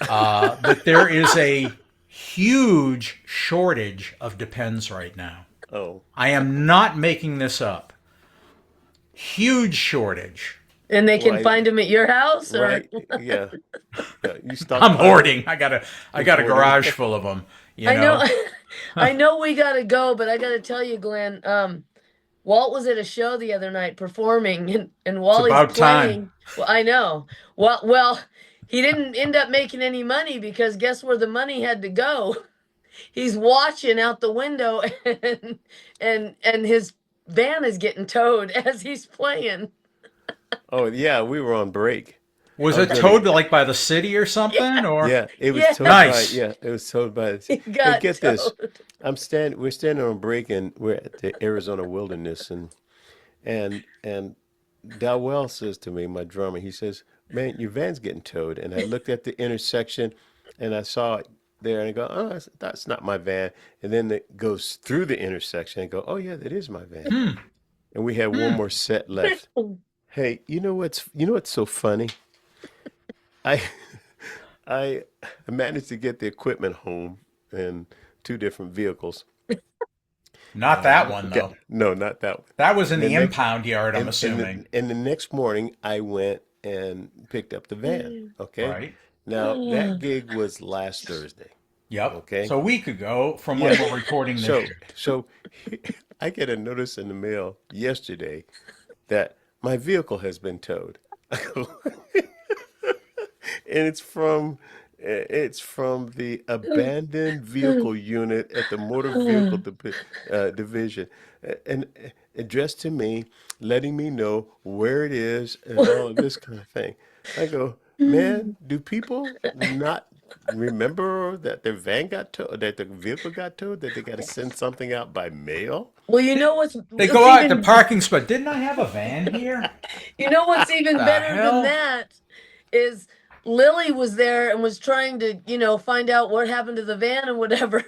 That there is a huge shortage of Depends right now. Oh, I am not making this up. Huge shortage. And they can Right. find them at your house, or right. Yeah. Yeah. You stop. I'm hoarding. I got a hoarding. garage full of them. I know, I know we gotta go, but I gotta tell you, Glenn. Walt was at a show the other night performing, and while about he's time. playing, well, I know. Well, he didn't end up making any money because guess where the money had to go? He's watching out the window, and his van is getting towed as he's playing. Oh yeah, we were on break. Was I was it gonna. towed like by the city or something? Or Yeah, it was Yeah, towed by. nice. Yeah, it was towed by. he Hey, got get this. towed. We're standing on break, and we're at the Arizona wilderness, and Dowell says to me, my drummer, he says, "Man, your van's getting towed." And I looked at the intersection, and I saw it there, and I go, "Oh, that's not my van." And then it goes through the intersection, and go, "Oh yeah, that is my van." Hmm. And we had one more set left. Hey, you know what's so funny? I I managed to get the equipment home in two different vehicles. Not that one Okay, though. no, not that one. That was in And the the next impound yard, I'm and assuming. the next morning, I went and picked up the van. Okay, Right. now that gig was last Thursday. Yep. Okay, So a week ago from when yeah. we're recording this So show. so I get a notice in the mail yesterday that my vehicle has been towed. I go, and it's from the abandoned vehicle unit at the motor vehicle division, and addressed to me, letting me know where it is and all of this kind of thing. I go, man, do people not remember that their van got towed, that the vehicle got towed, that they got to send something out by mail? Well, you know what's They what's go out at the even parking spot. Didn't I have a van here? you know what's even The better than hell? that is Lily was there and was trying to, find out what happened to the van and whatever.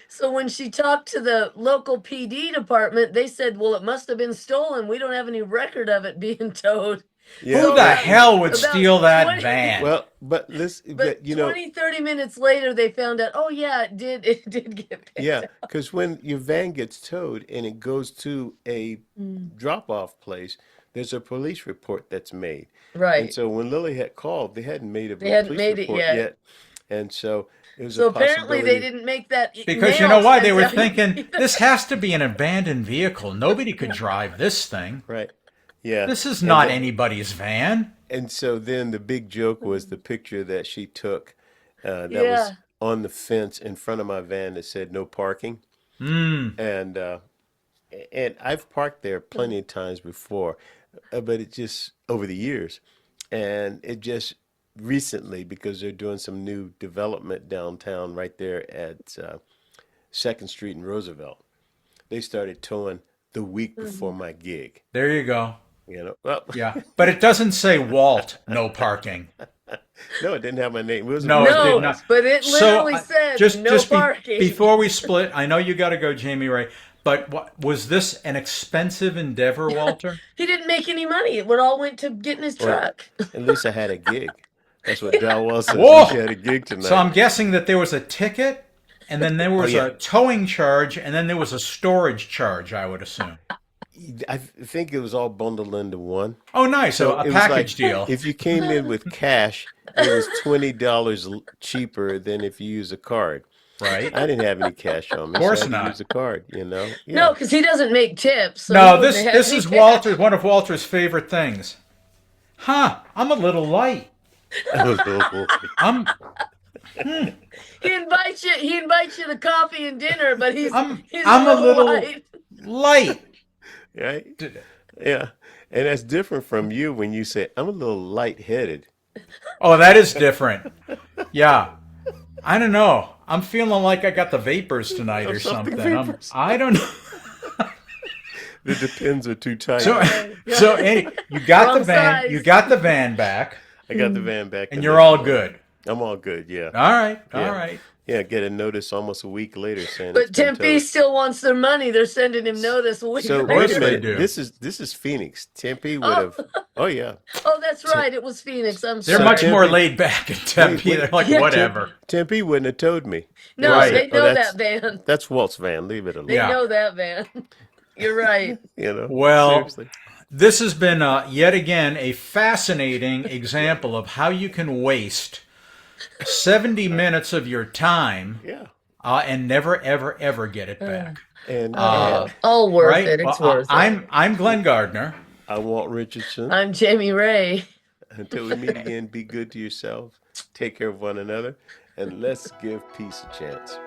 So when she talked to the local PD department, they said, "Well, it must have been stolen. We don't have any record of it being towed." Yeah, Who So the well, hell would about steal that 20 van? well, but listen, but but 20, 30 minutes later they found out, "Oh yeah, it did get picked yeah, up." because when your van gets towed and it goes to a Mm. drop-off place, there's a police report that's made. And Right. so when Lily had called, they hadn't made a They hadn't police made it report yet. yet. And so it was a So apparently they possibility, didn't make that Because you know mail what? They sent were out thinking, either. this has to be an abandoned vehicle. Nobody could drive this thing. right? Yeah. This is And not that, anybody's van. and so then the big joke was the picture that she took, that was Yeah. on the fence in front of my van that said no parking. Hmm. And I've parked there plenty of times before, but it just over the years, and it just recently, because they're doing some new development downtown right there at Second Street and Roosevelt. They started towing the week before Mhm. my gig. There you go. Well, Yeah. But it doesn't say Walt, no parking. no, it didn't have my name. It wasn't No, it Mr. did No, not. Claus. but it So literally said just no just parking. before we split, I know you got to go, Jamie Ray. But was this an expensive endeavor, Walter? He didn't make any money. It all went to getting his Well, truck. at least I had a gig. That's what Dowell says. At least you Whoa! had a gig So tonight. I'm guessing that there was a ticket, and then there Oh was yeah, a towing charge, and then there was a storage charge, I would assume. I think it was all bundled into one. Oh, nice. So So a it was like package deal. if you came in with cash, it was $20 cheaper than if you use a card. Right? I didn't have any cash on Of me, so I course had to use not. a card, No, Yeah. because he doesn't make tips, so he No, wouldn't have had this any is cash. Walter, one of Walter's favorite things. Huh, I'm a little light. I'm He invites you to coffee and dinner, but he's I'm he's a I'm a little little light. light. Right? Yeah. And that's different from you when you say, I'm a little lightheaded. Oh, that is different. Yeah. I don't know. I'm feeling like I got the vapors tonight Or or something something. vapors. I don't know. The depends are too tight. So Yeah. so any you got the Wrong van, you size. got the van back, I got the van back the and you're next all morning. good. I'm all good, yeah. All right. All Yeah. right. Yeah, get a notice almost a week later saying it's But been Tempe towed. still wants their money. They're sending him notice a week So Of wait course a later. they minute. do. This is Phoenix. Tempe would Oh, have. Oh yeah. oh, that's Tem- right. It was Phoenix. I'm They're so much sorry. more Tempe. laid back in Tempe. Wait. They're like, Yeah. whatever. Tempe wouldn't have towed me. They would No, have Right. said, they "Oh, know that van. that's Walt's van. Leave it alone." They Yeah. know that van. You're right. Well, Seriously. this has been yet again a fascinating example of how you can waste 70 minutes of your time Yeah. and never, ever, ever get it back. And Uh, All worth right? it. It's Well, worth it. I'm Glenn Gardner. I'm Walt Richardson. I'm Jamie Ray. Until we meet again, be good to yourselves, take care of one another, and let's give peace a chance.